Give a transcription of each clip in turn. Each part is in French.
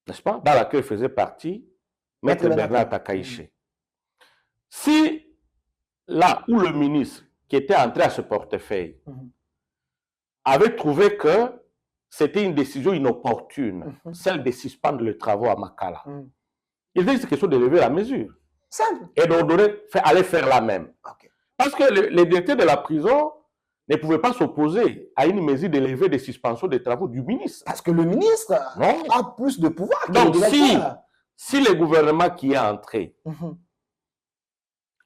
n'est-ce pas, dans laquelle faisait partie Maître Bernard Takaïché. Si là où le ministre qui était entré à ce portefeuille avait trouvé que c'était une décision inopportune, celle de suspendre les travaux à Makala, il dit que c'est question de lever la mesure. Simple. Et d'ordonner aller faire la même. Okay. Parce que les directeurs de la prison ne pouvaient pas s'opposer à une mesure de levée de suspension des travaux du ministre. Parce que le ministre a plus de pouvoir que donc, le directeur. Si le gouvernement qui est entré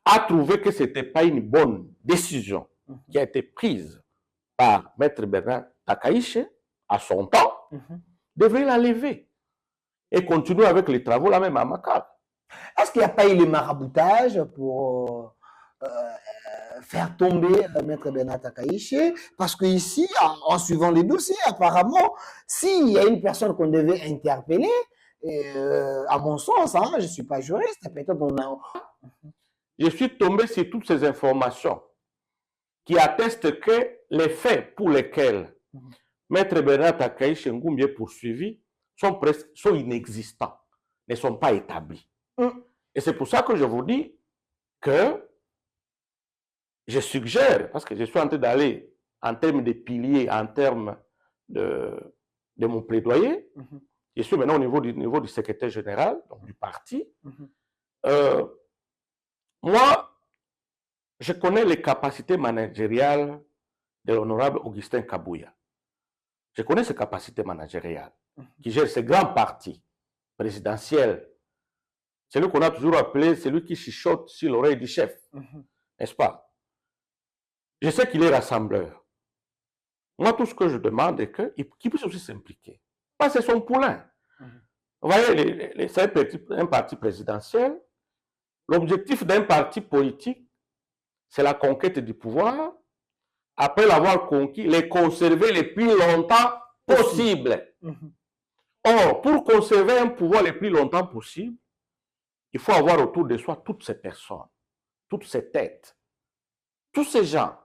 a trouvé que ce n'était pas une bonne décision qui a été prise par Maître Bernard Takaïché à son temps, devrait la lever et continuer avec les travaux là même à Makala. Est-ce qu'il n'y a pas eu les maraboutage pour faire tomber Maître Bernard Takaïché? Parce qu'ici, en suivant les dossiers, apparemment, s'il y a une personne qu'on devait interpeller, à mon sens, hein, je ne suis pas juriste, peut-être on a... Je suis tombé sur toutes ces informations qui attestent que les faits pour lesquels Maître Bernard Takaïché Ngoumbie est poursuivi sont inexistants, ne sont pas établis. Et c'est pour ça que je vous dis que je suggère, parce que je suis en train d'aller en termes de piliers, en termes de mon plaidoyer, je suis maintenant au niveau du secrétaire général, donc du parti. Moi, je connais les capacités managériales de l'honorable Augustin Kabouya. Je connais ses capacités managériales, qui gère ce grand parti présidentiel. Celui qu'on a toujours appelé celui qui chuchote sur l'oreille du chef, n'est-ce pas? Je sais qu'il est rassembleur. Moi, tout ce que je demande est qu'il puisse aussi s'impliquer. Parce que c'est son poulain. Vous voyez, c'est un parti présidentiel. L'objectif d'un parti politique, c'est la conquête du pouvoir. Après l'avoir conquis, les conserver le plus longtemps possible. Or, pour conserver un pouvoir le plus longtemps possible, il faut avoir autour de soi toutes ces personnes, toutes ces têtes, tous ces gens,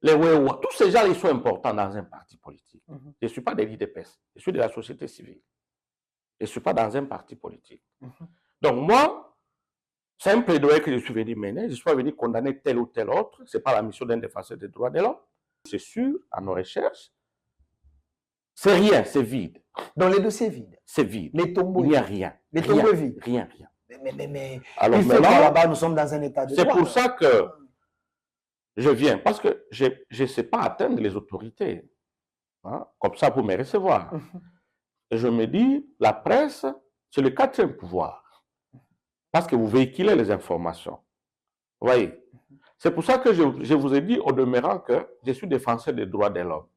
les Wewa, tous ces gens, ils sont importants dans un parti politique. Je ne suis pas de l'IDPS, je suis de la société civile. Je ne suis pas dans un parti politique. Donc moi, c'est un plaidoyer que je suis venu mener. Je ne suis pas venu condamner tel ou tel autre. Ce n'est pas la mission d'un défenseur des droits de l'homme. C'est sûr, à nos recherches, c'est rien, c'est vide. Dans les dossiers vides. C'est vide. Les tombeaux. Il n'y a rien. Les tombeaux vides. Rien. Mais alors il fait maintenant, là-bas, nous sommes dans un état de droit. C'est pour ça que je viens, parce que je ne sais pas atteindre les autorités. Hein, comme ça, pour me recevoir. Et je me dis, la presse, c'est le quatrième pouvoir. Parce que vous véhiculez les informations. Vous voyez? C'est pour ça que je vous ai dit au demeurant que je suis défenseur des droits de l'homme.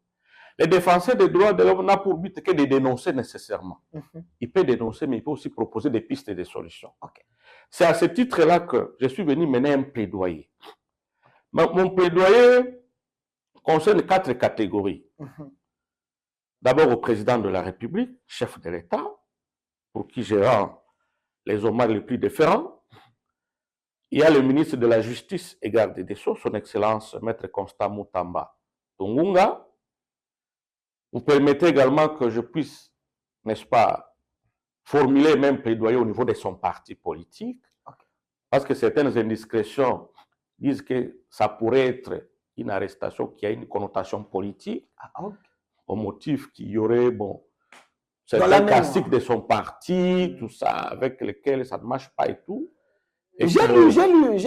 Le défenseur des droits de l'homme n'a pour but que de dénoncer nécessairement. Il peut dénoncer, mais il peut aussi proposer des pistes et des solutions. C'est à ce titre-là que je suis venu mener un plaidoyer. Mon plaidoyer concerne 4 catégories. D'abord au président de la République, chef de l'État, pour qui je rends les hommages les plus déférents. Il y a le ministre de la Justice et garde des Sceaux, son Excellence Maître Constant Mutamba Tungunga. Vous permettez également que je puisse, n'est-ce pas, formuler même plaidoyer au niveau de son parti politique, parce que certaines indiscrétions disent que ça pourrait être une arrestation qui a une connotation politique, au motif qu'il y aurait, bon, certains classiques de son parti, tout ça, avec lesquels ça ne marche pas et tout. J'ai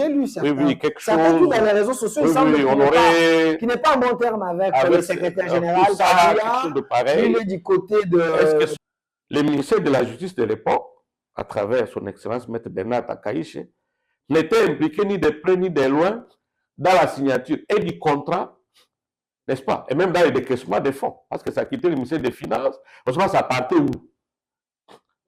lu ça. Oui, quelque chose. Dans les réseaux sociaux, il semble qu'il n'est pas en bon terme avec le secrétaire général. Quelque chose de pareil. Il est du côté de... Est-ce que le ministère de la Justice de l'époque, à travers son Excellence Maître Bernard Takaïché, n'était impliqué ni de près ni de loin dans la signature et du contrat, n'est-ce pas? Et même dans le décaissement des fonds, parce que ça quittait le ministère des Finances, parce que ça partait où?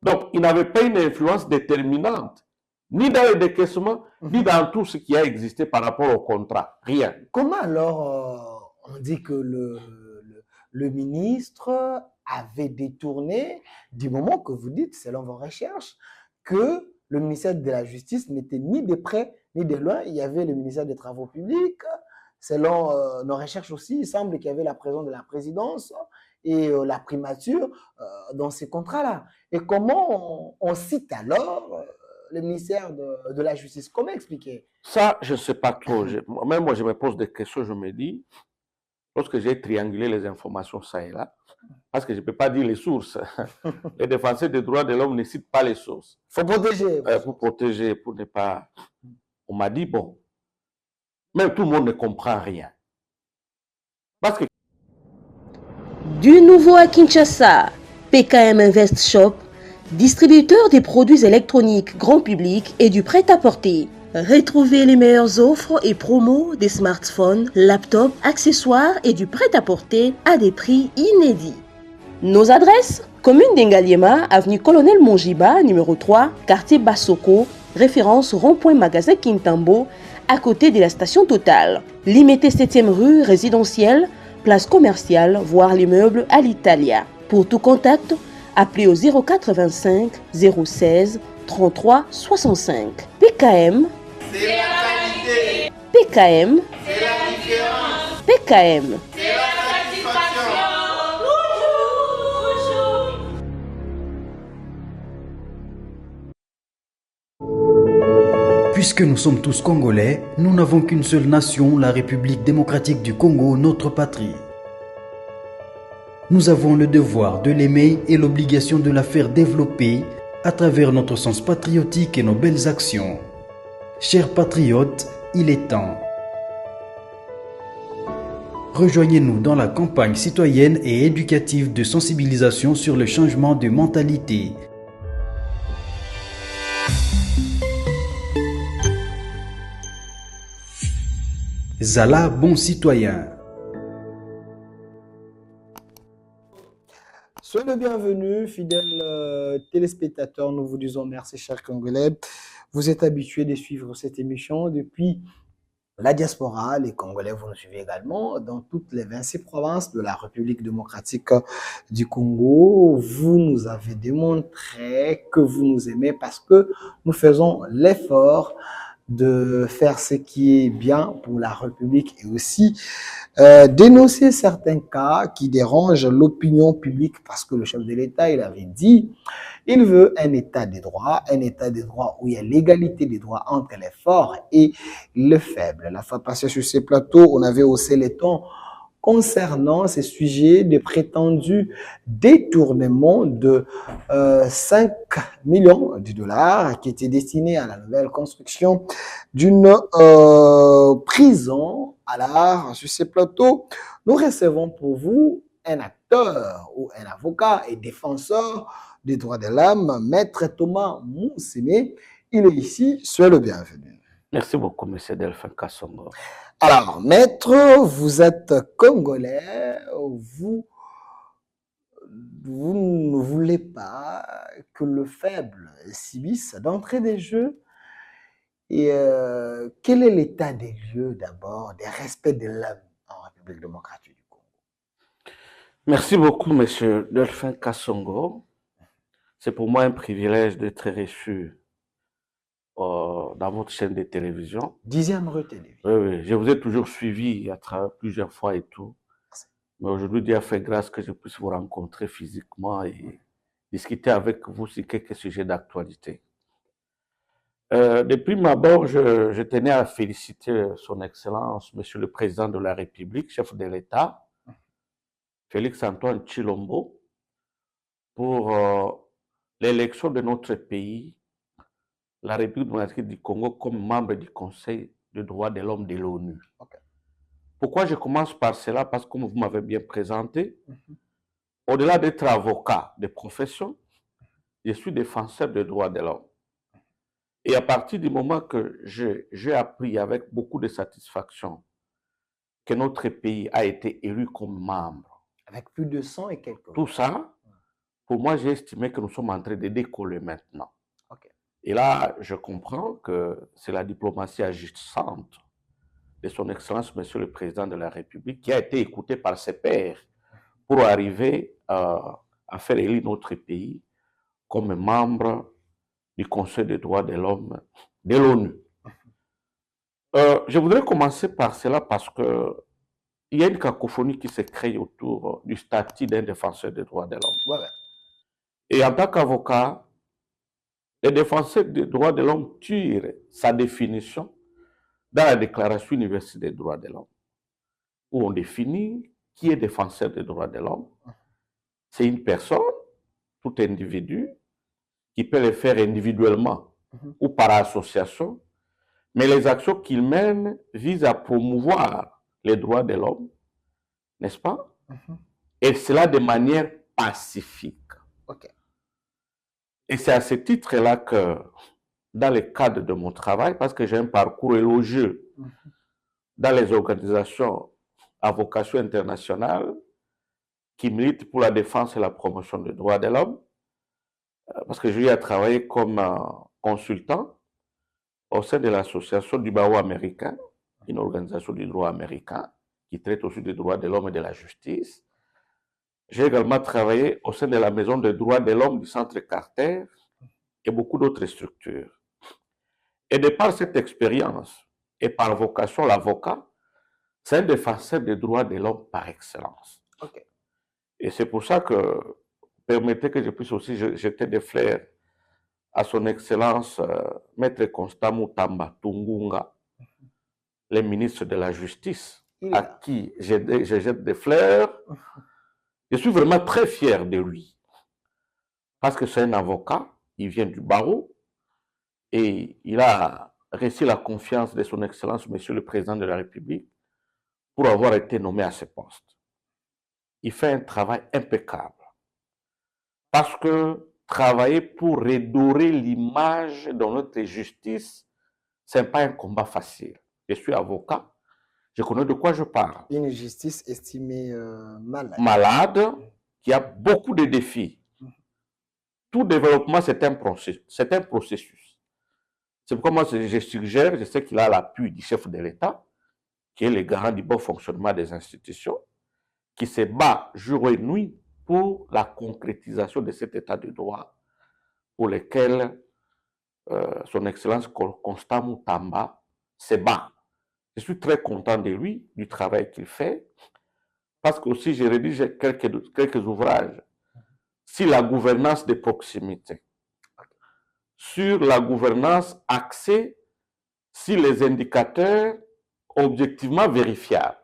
Donc, il n'avait pas une influence déterminante, ni dans le décaissement, ni dans tout ce qui a existé par rapport au contrat. Rien. Comment alors on dit que le ministre avait détourné du moment que vous dites, selon vos recherches, que le ministère de la Justice n'était ni de près ni de loin. Il y avait le ministère des Travaux publics. Selon nos recherches aussi, il semble qu'il y avait la présence de la présidence. et la primature dans ces contrats-là. Et comment on cite alors le ministère de la Justice? Comment expliquer? Ça, je ne sais pas trop. Même moi, je me pose des questions, je me dis, lorsque j'ai triangulé les informations ça et là, parce que je ne peux pas dire les sources. Les défenseurs des droits de l'homme ne citent pas les sources. Il faut protéger. Pour protéger, pour ne pas... On m'a dit, bon, même tout le monde ne comprend rien. Parce que... Du nouveau à Kinshasa, PKM Invest Shop, distributeur des produits électroniques grand public et du prêt-à-porter. Retrouvez les meilleures offres et promos des smartphones, laptops, accessoires et du prêt-à-porter à des prix inédits. Nos adresses: commune d'Engaliema, avenue Colonel Mongiba, numéro 3, quartier Bassoko, référence rond-point magasin Kintambo, à côté de la station Total. Limité 7e rue résidentielle, place commerciale, voire l'immeuble à l'Italia. Pour tout contact, appelez au 085 016 33 65. PKM, c'est la qualité. PKM, c'est la différence. PKM, c'est la satisfaction. Puisque nous sommes tous Congolais, nous n'avons qu'une seule nation, la République démocratique du Congo, notre patrie. Nous avons le devoir de l'aimer et l'obligation de la faire développer à travers notre sens patriotique et nos belles actions. Chers patriotes, il est temps. Rejoignez-nous dans la campagne citoyenne et éducative de sensibilisation sur le changement de mentalité. Zala, bon citoyen. Soyez le bienvenu, fidèles téléspectateurs. Nous vous disons merci, chers Congolais. Vous êtes habitués de suivre cette émission depuis la diaspora. Les Congolais, vous nous suivez également dans toutes les 26 provinces de la République démocratique du Congo. Vous nous avez démontré que vous nous aimez parce que nous faisons l'effort de faire ce qui est bien pour la République et aussi dénoncer certains cas qui dérangent l'opinion publique parce que le chef de l'État, il avait dit, il veut un état des droits où il y a l'égalité des droits entre les forts et les faibles. La fois passée sur ces plateaux, on avait haussé les tons concernant ces sujets de prétendus détournements de 5 millions de dollars qui étaient destinés à la nouvelle construction d'une prison. Alors, sur ces plateaux, nous recevons pour vous un acteur ou un avocat et défenseur des droits de l'homme, Maître Thomas Mousseme. Il est ici, soyez le bienvenu. Merci beaucoup, M. Delphin Kassongo. Alors, Maître, vous êtes Congolais, vous ne voulez pas que le faible subisse d'entrée des jeux. Et quel est l'état des lieux d'abord, des respects de l'homme en République démocratique du Congo? Merci beaucoup, M. Delphin Kassongo. C'est pour moi un privilège d'être reçu dans votre chaîne de télévision. 10e rue télévision. Oui, je vous ai toujours suivi à travers plusieurs fois et tout. Mais aujourd'hui, Dieu a fait grâce que je puisse vous rencontrer physiquement et discuter avec vous sur quelques sujets d'actualité. De prime abord, je tenais à féliciter son Excellence, Monsieur le Président de la République, chef de l'État, Félix-Antoine Tshilombo, pour l'élection de notre pays, la République démocratique du Congo, comme membre du Conseil des droits de l'homme de l'ONU. Okay. Pourquoi je commence par cela? Parce que comme vous m'avez bien présenté, au-delà d'être avocat de profession, je suis défenseur des droits de l'homme. Et à partir du moment que j'ai appris avec beaucoup de satisfaction que notre pays a été élu comme membre. Avec plus de 100 et quelques. Tout ça, pour moi, j'ai estimé que nous sommes en train de décoller maintenant. Okay. Et là, je comprends que c'est la diplomatie agissante de son Excellence, Monsieur le Président de la République, qui a été écouté par ses pairs pour arriver à faire élire notre pays comme membre du Conseil des droits de l'homme de l'ONU. Je voudrais commencer par cela parce que il y a une cacophonie qui se crée autour du statut d'un défenseur des droits de l'homme. Ouais. Et en tant qu'avocat, les défenseurs des droits de l'homme tirent sa définition dans la Déclaration universelle des droits de l'homme, où on définit qui est défenseur des droits de l'homme. C'est une personne, tout individu, qui peut le faire individuellement ou par association, mais les actions qu'il mène visent à promouvoir les droits de l'homme, n'est-ce pas? Et cela de manière pacifique. Ok. Et c'est à ce titre-là que, dans le cadre de mon travail, parce que j'ai un parcours élogieux dans les organisations à vocation internationale qui militent pour la défense et la promotion des droits de l'homme, parce que j'ai eu à travailler comme consultant au sein de l'association du barreau américain, une organisation du droit américain qui traite aussi des droits de l'homme et de la justice. J'ai également travaillé au sein de la Maison des droits de l'homme du Centre Carter et beaucoup d'autres structures. Et de par cette expérience et par vocation, l'avocat, c'est un défenseur des droits de l'homme par excellence. Ok. Et c'est pour ça que, permettez que je puisse aussi jeter des fleurs à son Excellence Maître Constant Mutamba Tungunga, le ministre de la Justice, à qui je jette des fleurs. Je suis vraiment très fier de lui, parce que c'est un avocat, il vient du barreau, et il a reçu la confiance de son Excellence Monsieur le Président de la République pour avoir été nommé à ce poste. Il fait un travail impeccable, parce que travailler pour redorer l'image de notre justice, ce n'est pas un combat facile. Je suis avocat, je connais de quoi je parle. Une justice estimée malade. Malade, qui a beaucoup de défis. Tout développement, c'est un processus. C'est pourquoi moi, je suggère, je sais qu'il a l'appui du chef de l'État, qui est le garant du bon fonctionnement des institutions, qui se bat jour et nuit pour la concrétisation de cet état de droit, pour lequel son Excellence Constant Mutamba se bat. Je suis très content de lui, du travail qu'il fait, parce que aussi je rédige quelques ouvrages sur la gouvernance de proximité, sur la gouvernance axée sur les indicateurs objectivement vérifiables.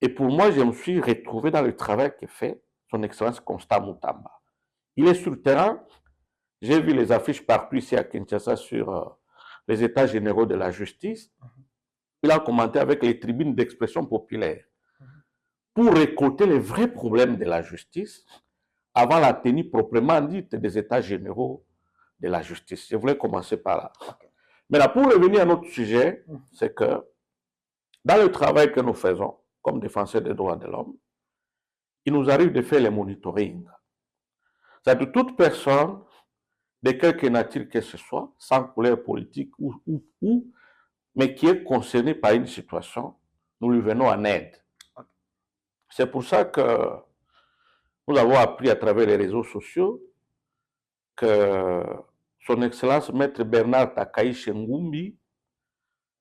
Et pour moi, je me suis retrouvé dans le travail que fait son Excellence Constant Mutamba. Il est sur le terrain. J'ai vu les affiches partout ici à Kinshasa sur les états généraux de la justice. Il a commenté avec les tribunes d'expression populaire pour récolter les vrais problèmes de la justice avant la tenue proprement dite des états généraux de la justice. Je voulais commencer par là. Maintenant, pour revenir à notre sujet, c'est que dans le travail que nous faisons comme défenseurs des droits de l'homme, il nous arrive de faire le monitoring. C'est-à-dire toute personne, de quelque nature que ce soit, sans couleur politique mais qui est concernée par une situation, nous lui venons en aide. C'est pour ça que nous avons appris à travers les réseaux sociaux que son Excellence Maître Bernard Takaïche Ngumbi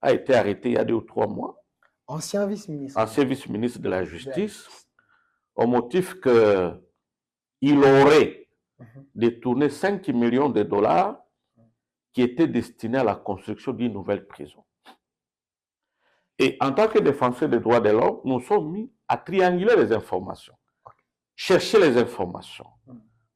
a été arrêté il y a 2 ou 3 mois. Ancien vice-ministre. Ancien vice-ministre de la Justice, au motif qu'il aurait détourné 5 millions de dollars qui étaient destinés à la construction d'une nouvelle prison. Et en tant que défenseur des droits de l'homme, nous sommes mis à trianguler les informations, chercher les informations,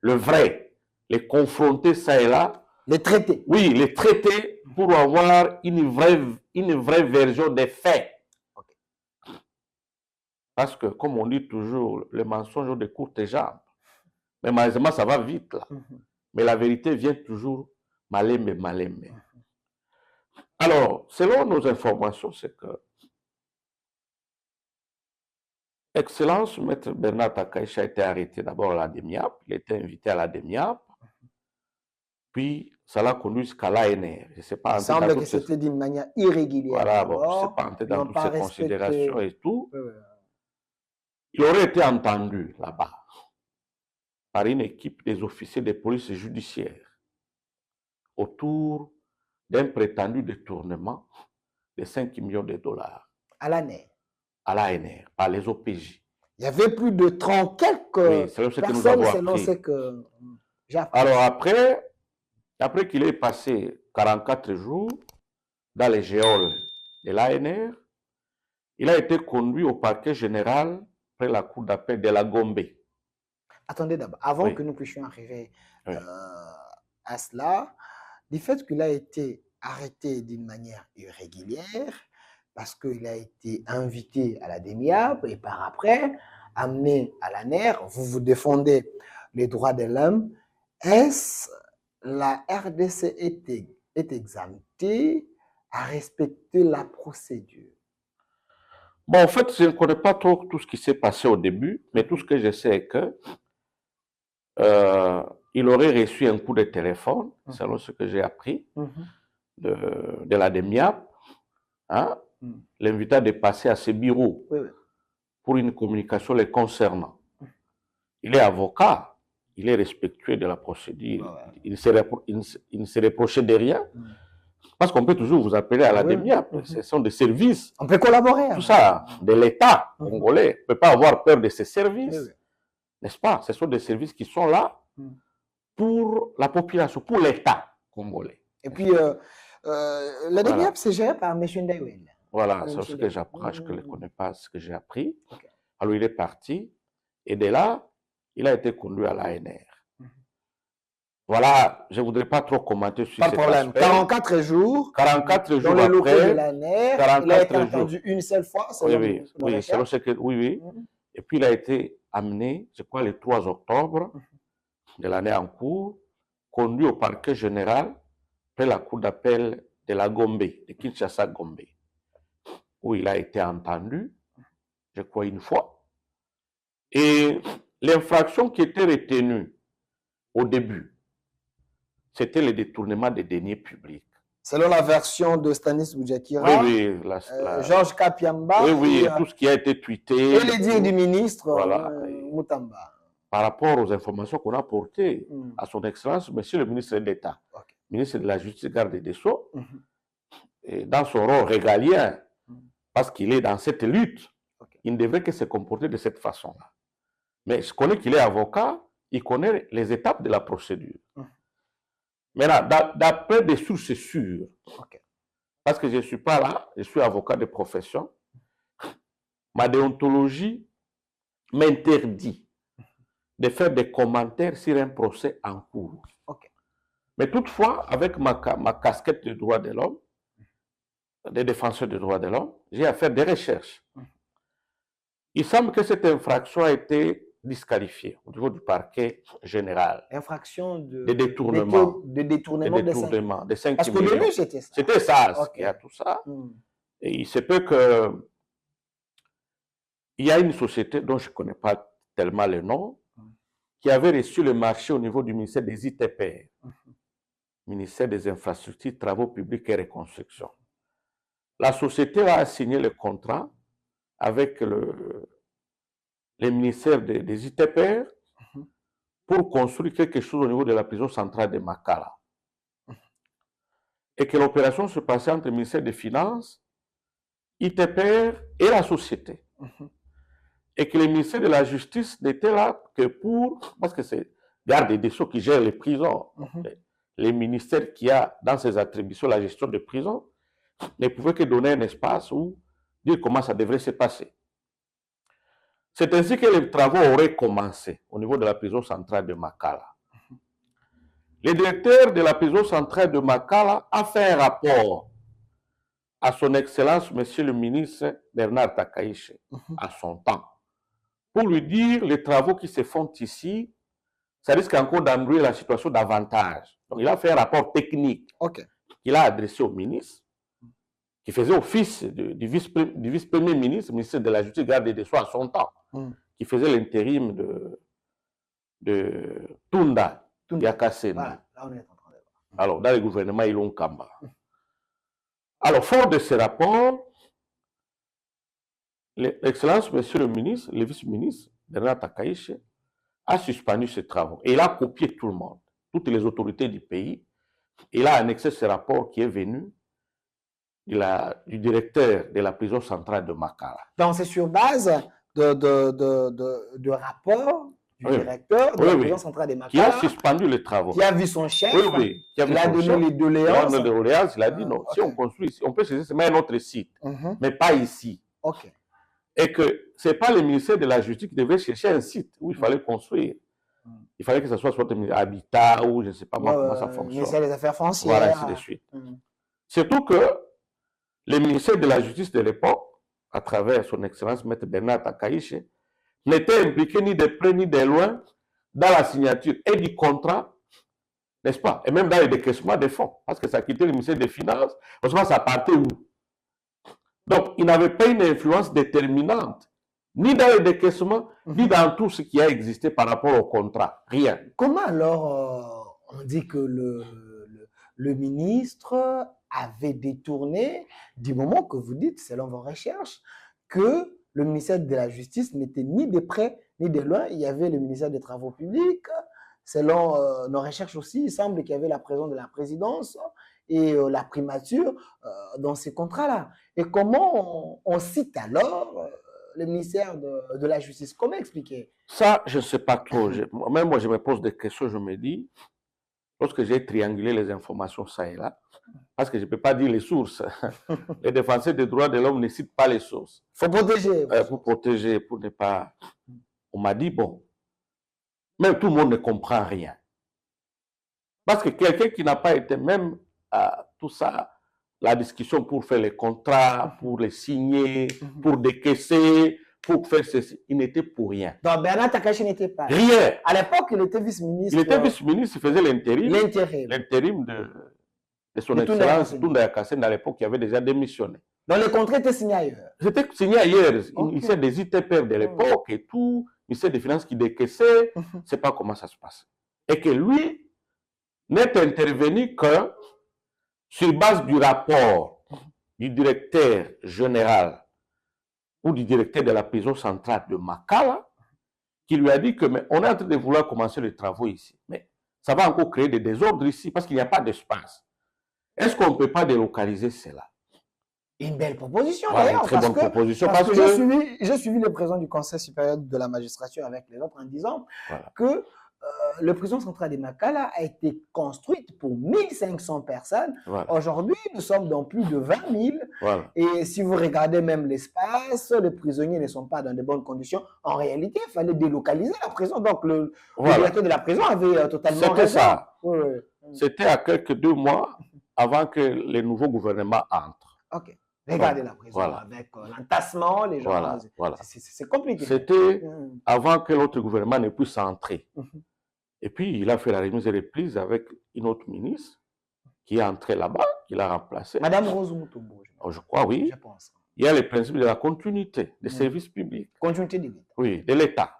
le vrai, les confronter ça et là. Les traiter. Oui, les traiter pour avoir une vraie version des faits. Parce que, comme on dit toujours, le mensonge ont de courtes jambes. Mais malheureusement, ça va vite là. Mais la vérité vient toujours malembe. Alors, selon nos informations, c'est que Excellence, Maître Bernard Takaïche a été arrêté d'abord à la DEMIAP. Il était invité à la DEMIAP. Puis, ça l'a conduit jusqu'à l'ANR. Je ne sais pas. Il semble que c'était d'une manière irrégulière. Voilà, bon, je ne sais pas entrer dans toutes ces considérations et tout. Il aurait été entendu là-bas par une équipe des officiers de police judiciaire autour d'un prétendu détournement de 5 millions de dollars. À l'année. à l'ANR, par les OPJ. Il y avait plus de 30 quelques Oui, selon ce que nous personnes, avons selon appris. ce que j'ai appris. Alors après qu'il ait passé 44 jours dans les geôles de l'ANR, il a été conduit au parquet général près la cour d'appel de la Gombe. Attendez d'abord, avant Oui. que nous puissions arriver Oui. à cela, du fait qu'il a été arrêté d'une manière irrégulière, parce qu'il a été invité à la DEMIAP et par après amené à l'ANR, vous défendez les droits de l'homme, est-ce la RDC est exemptée à respecter la procédure? Bon, en fait, je ne connais pas trop tout ce qui s'est passé au début, mais tout ce que je sais est que il aurait reçu un coup de téléphone, selon ce que j'ai appris, de la DEMIAP, hein, l'invitant de passer à ses bureaux pour une communication les concernant. Il est avocat, il est respectueux de la procédure, il ne se reprochait de rien, parce qu'on peut toujours vous appeler à la DEMIAP, ce sont des services. On peut collaborer. Tout ça, de l'État congolais, on ne peut pas avoir peur de ces services, n'est-ce pas? Ce sont des services qui sont là pour la population, pour l'État congolais. Et puis, la DEMIAP, c'est géré par M. Ndaiwel. Voilà, c'est ce que j'apprends, je ne connais pas ce que j'ai appris. Alors, il est parti, et de là, il a été conduit à l'ANR. Voilà, je ne voudrais pas trop commenter sur cet problème. aspect. 44 jours. 44 jours dans les locaux après, de l'ANR, il a été entendu une seule fois. Oui, selon ce que, oui. Et puis, il a été amené, je crois, le 3 octobre de l'année en cours, conduit au parquet général près la cour d'appel de la Gombe, de Kinshasa-Gombe, où il a été entendu, je crois, une fois. Et l'infraction qui était retenue au début, c'était le détournement des deniers publics. Selon la version de Stanis Boudjakira, Georges Kapiamba, et tout ce qui a été tweeté. Et les dires du ministre Moutamba. Par rapport aux informations qu'on a portées à son Excellence, Monsieur le ministre d'État, ministre de la Justice, garde des Sceaux, et dans son rôle régalien, parce qu'il est dans cette lutte, il ne devrait que se comporter de cette façon-là. Mais je connais qu'il est avocat, il connaît les étapes de la procédure. Maintenant, d'après des sources sûres, parce que je ne suis pas là, je suis avocat de profession, ma déontologie m'interdit de faire des commentaires sur un procès en cours. Mais toutefois, avec ma casquette de droits de l'homme, des défenseurs des droits de l'homme, j'ai à faire des recherches. Il semble que cette infraction a été disqualifiée au niveau du parquet général. Infraction de détournement. De détournement de 5 Parce qu'au millions. début, c'était ça. C'était ça, il y a tout ça. Et il se peut que il y a une société dont je ne connais pas tellement le nom, qui avait reçu le marché au niveau du ministère des ITPR, ministère des Infrastructures, Travaux Publics et Reconstruction. La société a signé le contrat avec le ministère des ITPR pour construire quelque chose au niveau de la prison centrale de Makala. Et que l'opération se passait entre le ministère des Finances, ITPR et la société. Et que le ministère de la Justice n'était là que parce que c'est garde des Sceaux qui gère les prisons. Les ministères qui a dans ses attributions la gestion des prisons ne pouvaient que donner un espace où dire comment ça devrait se passer. C'est ainsi que les travaux auraient commencé au niveau de la prison centrale de Makala. Le directeur de la prison centrale de Makala a fait un rapport à son Excellence, Monsieur le ministre Bernard Takaïche, à son temps, pour lui dire les travaux qui se font ici, ça risque encore d'embrouiller la situation davantage. Donc il a fait un rapport technique qu'il a adressé au ministre, qui faisait office du vice-premier ministre, ministre de la Justice, garde des Sceaux à son temps, qui faisait l'intérim de Tunda Yakaseni. Voilà, là on est en train de voir. Alors, dans le gouvernement Ilon Kamba. Alors, fort de ce rapport, l'Excellence, Monsieur le ministre, le vice-ministre, Bernard Takaïche, a suspendu ses travaux. Et il a copié tout le monde, toutes les autorités du pays. Il a annexé ce rapport qui est venu du directeur de la prison centrale de Makala. Donc, c'est sur base de rapport du directeur de la prison centrale de Makala qui a suspendu les travaux. Qui a vu son chef. Qui a vu il a son donné chef, les doléances. Il a dit non, si on construit ici, on peut saisir seulement un autre site, mais pas ici. Ok. Et que ce n'est pas le ministère de la Justice qui devait chercher un site où il fallait construire. Il fallait que ce soit Habitat ou je ne sais pas moi comment ça fonctionne. Le ministère des Affaires foncières. Voilà, ainsi de suite. Surtout que le ministère de la Justice de l'époque, à travers son Excellence Maître Bernard Takaiche, n'était impliqué ni de près ni de loin dans la signature et du contrat, n'est-ce pas? Et même dans le décaissement des fonds, parce que ça quittait le ministère des Finances, franchement, ça partait où? Donc, il n'avait pas une influence déterminante, ni dans le décaissement, ni dans tout ce qui a existé par rapport au contrat. Rien. Comment alors on dit que le ministre avait détourné du moment que vous dites, selon vos recherches, que le ministère de la Justice n'était ni de près ni de loin. Il y avait le ministère des Travaux publics. Selon nos recherches aussi, il semble qu'il y avait la présence de la présidence et la primature dans ces contrats-là. Et comment on cite alors le ministère de la Justice? Comment expliquer? Ça, je ne sais pas trop. Même moi, je me pose des questions, je me dis, lorsque j'ai triangulé les informations ça et là, parce que je ne peux pas dire les sources. Les défenseurs des droits de l'homme ne citent pas les sources. Il faut protéger. Pour protéger, pour ne pas... On m'a dit, bon, même tout le monde ne comprend rien. Parce que quelqu'un qui n'a pas été même à tout ça, la discussion pour faire les contrats, pour les signer, pour décaisser, pour faire ceci, il n'était pour rien. Donc Bernard Takaiche n'était pas. Rien. À l'époque, il était vice-ministre. Il était vice-ministre, il faisait l'intérim. L'intérim de son excellence Tunda Yakassène, à l'époque, qui avait déjà démissionné. Donc le contrat était signé ailleurs. C'était signé ailleurs. Il ministère des ITPR de l'époque et tout, ministère des Finances qui décaissait, je ne sais pas comment ça se passe. Et que lui n'est intervenu que sur base du rapport du directeur général ou du directeur de la prison centrale de Makala, qui lui a dit que mais on est en train de vouloir commencer les travaux ici, mais ça va encore créer des désordres ici parce qu'il n'y a pas d'espace. Est-ce qu'on ne peut pas délocaliser cela? Une belle proposition, voilà, d'ailleurs. Une très bonne proposition. Parce que j'ai suivi le président du Conseil supérieur de la magistrature avec les autres en disant que la prison centrale de Makala a été construite pour 1500 personnes. Aujourd'hui, nous sommes dans plus de 20 000. Et si vous regardez même l'espace, les prisonniers ne sont pas dans de bonnes conditions. En réalité, il fallait délocaliser la prison. Donc, le directeur de la prison avait totalement raison. C'était ça. C'était à quelques 2 mois avant que le nouveau gouvernement entre. OK. Regardez la prison avec l'entassement, les gens. C'est compliqué. C'était avant que l'autre gouvernement ne puisse entrer. Et puis, il a fait la remise et reprise avec une autre ministre qui est entrée là-bas, qui l'a remplacée. Madame Rose Mutombo. Je crois, oui. Je pense. Il y a le principe de la continuité des services publics. Continuité de l'État. Oui, de l'État.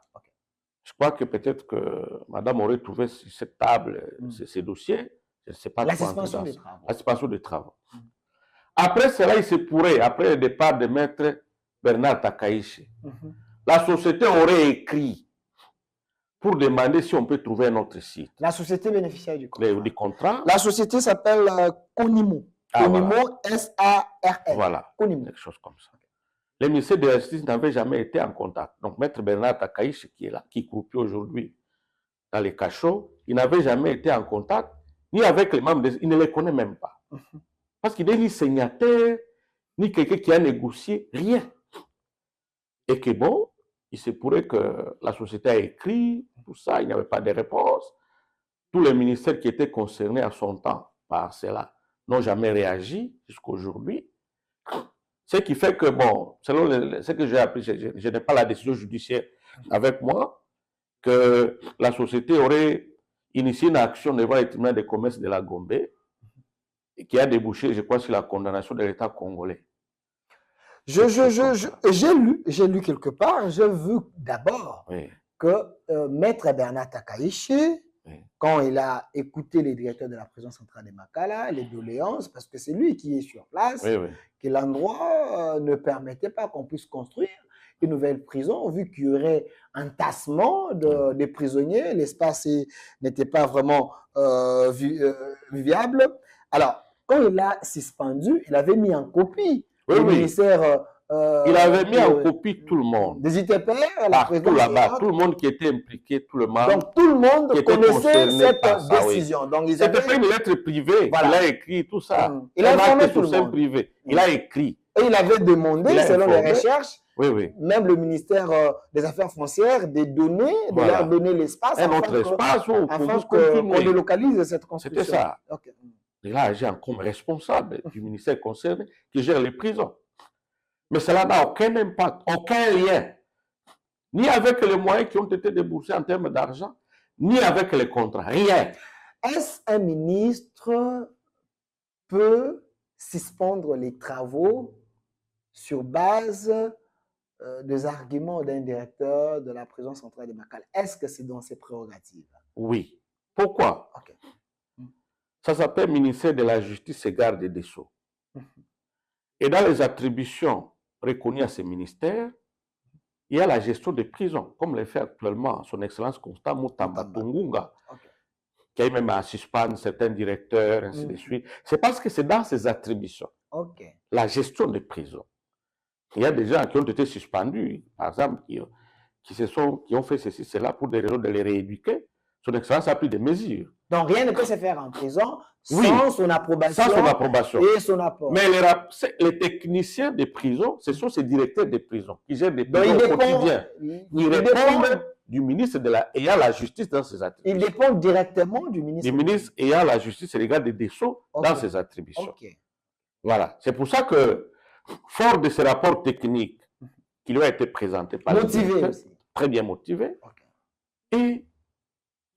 Je crois que peut-être que Madame aurait trouvé sur cette table ces dossiers. Je ne sais pas. La suspension des travaux. La suspension des travaux. Après cela, il se pourrait, après le départ de Maître Bernard Takaiche, la société aurait écrit pour demander si on peut trouver un autre site. La société bénéficiaire du contrat. La société s'appelle Conimo. Conimo, S-A-R-L. Voilà, quelque chose comme ça. Le ministère de la Justice n'avait jamais été en contact. Donc, Maître Bernard Takaiche, qui est là, qui croupit aujourd'hui dans les cachots, il n'avait jamais été en contact, ni avec les membres, il ne les connaît même pas. Parce qu'il n'est ni signataire, ni quelqu'un qui a négocié, rien. Et que bon, il se pourrait que la société a écrit, tout ça, il n'y avait pas de réponse. Tous les ministères qui étaient concernés à son temps par cela n'ont jamais réagi jusqu'à aujourd'hui. Ce qui fait que, bon, selon ce que j'ai appris, je n'ai pas la décision judiciaire avec moi, que la société aurait initié une action devant les tribunaux de commerce de la Gombe, qui a débouché, je crois, sur la condamnation de l'État congolais. J'ai lu quelque part, je veux d'abord que Maître Bernard Takaiche, quand il a écouté les directeurs de la prison centrale de Makala, les doléances, parce que c'est lui qui est sur place, que l'endroit ne permettait pas qu'on puisse construire une nouvelle prison, vu qu'il y aurait un tassement des prisonniers, l'espace n'était pas vraiment viable. Alors, quand il a suspendu, il avait mis en copie Oui, le oui. ministère Il avait mis en copie tout le monde. des ITPR, la Partout présidence là-bas, et tout le monde qui était impliqué, tout le monde. donc tout le monde qui était connaissait concerné cette par ça, oui. décision. Donc ils C'était avaient... pas une lettre privée. Voilà. Il a écrit tout ça. Il a Un acte informé sous tout le seing monde. privé. Il a écrit. Et il avait demandé, Il a selon les informé. recherches, Oui, oui. même le ministère des Affaires foncières, des données, de Voilà. leur donner l'espace Un afin autre que- espace où on afin pouvait qu'on continuer. délocalise cette construction. C'était ça. Ok. Il a agi comme responsable du ministère concerné qui gère les prisons. Mais cela n'a aucun impact, aucun lien, ni avec les moyens qui ont été déboursés en termes d'argent, ni avec les contrats. Rien. Est-ce un ministre peut suspendre les travaux sur base des arguments d'un directeur de la prison centrale de Makala? Est-ce que c'est dans ses prérogatives? Oui. Pourquoi? Ok. Ça s'appelle ministère de la Justice et Garde des Sceaux. Et dans les attributions reconnues à ce ministère, il y a la gestion des prisons, comme le fait actuellement son Excellence Constant Mutamba Tungunga, Ok. qui a même à suspendre certains directeurs, ainsi de suite. C'est parce que c'est dans ses attributions. Ok. La gestion des prisons. Il y a des gens qui ont été suspendus, par exemple, qui ont fait ceci, cela pour des raisons de les rééduquer. Son Excellence a pris des mesures. Donc rien ne peut se faire en prison Oui. sans son approbation, Sans son approbation. et son apport. Mais les techniciens des prisons, ce sont ces directeurs des prisons qui gèrent des Donc prisons il au quotidien. Ils répondent du ministre ayant la justice dans ses attributions. il dépend directement du ministre. Du ministre ayant la justice et les gardes des Sceaux Ok. dans ses attributions. Ok. Voilà. C'est pour ça que, fort de ces rapports techniques qui lui ont été présentés par le Motivé directeur, aussi. très bien motivé, Ok. et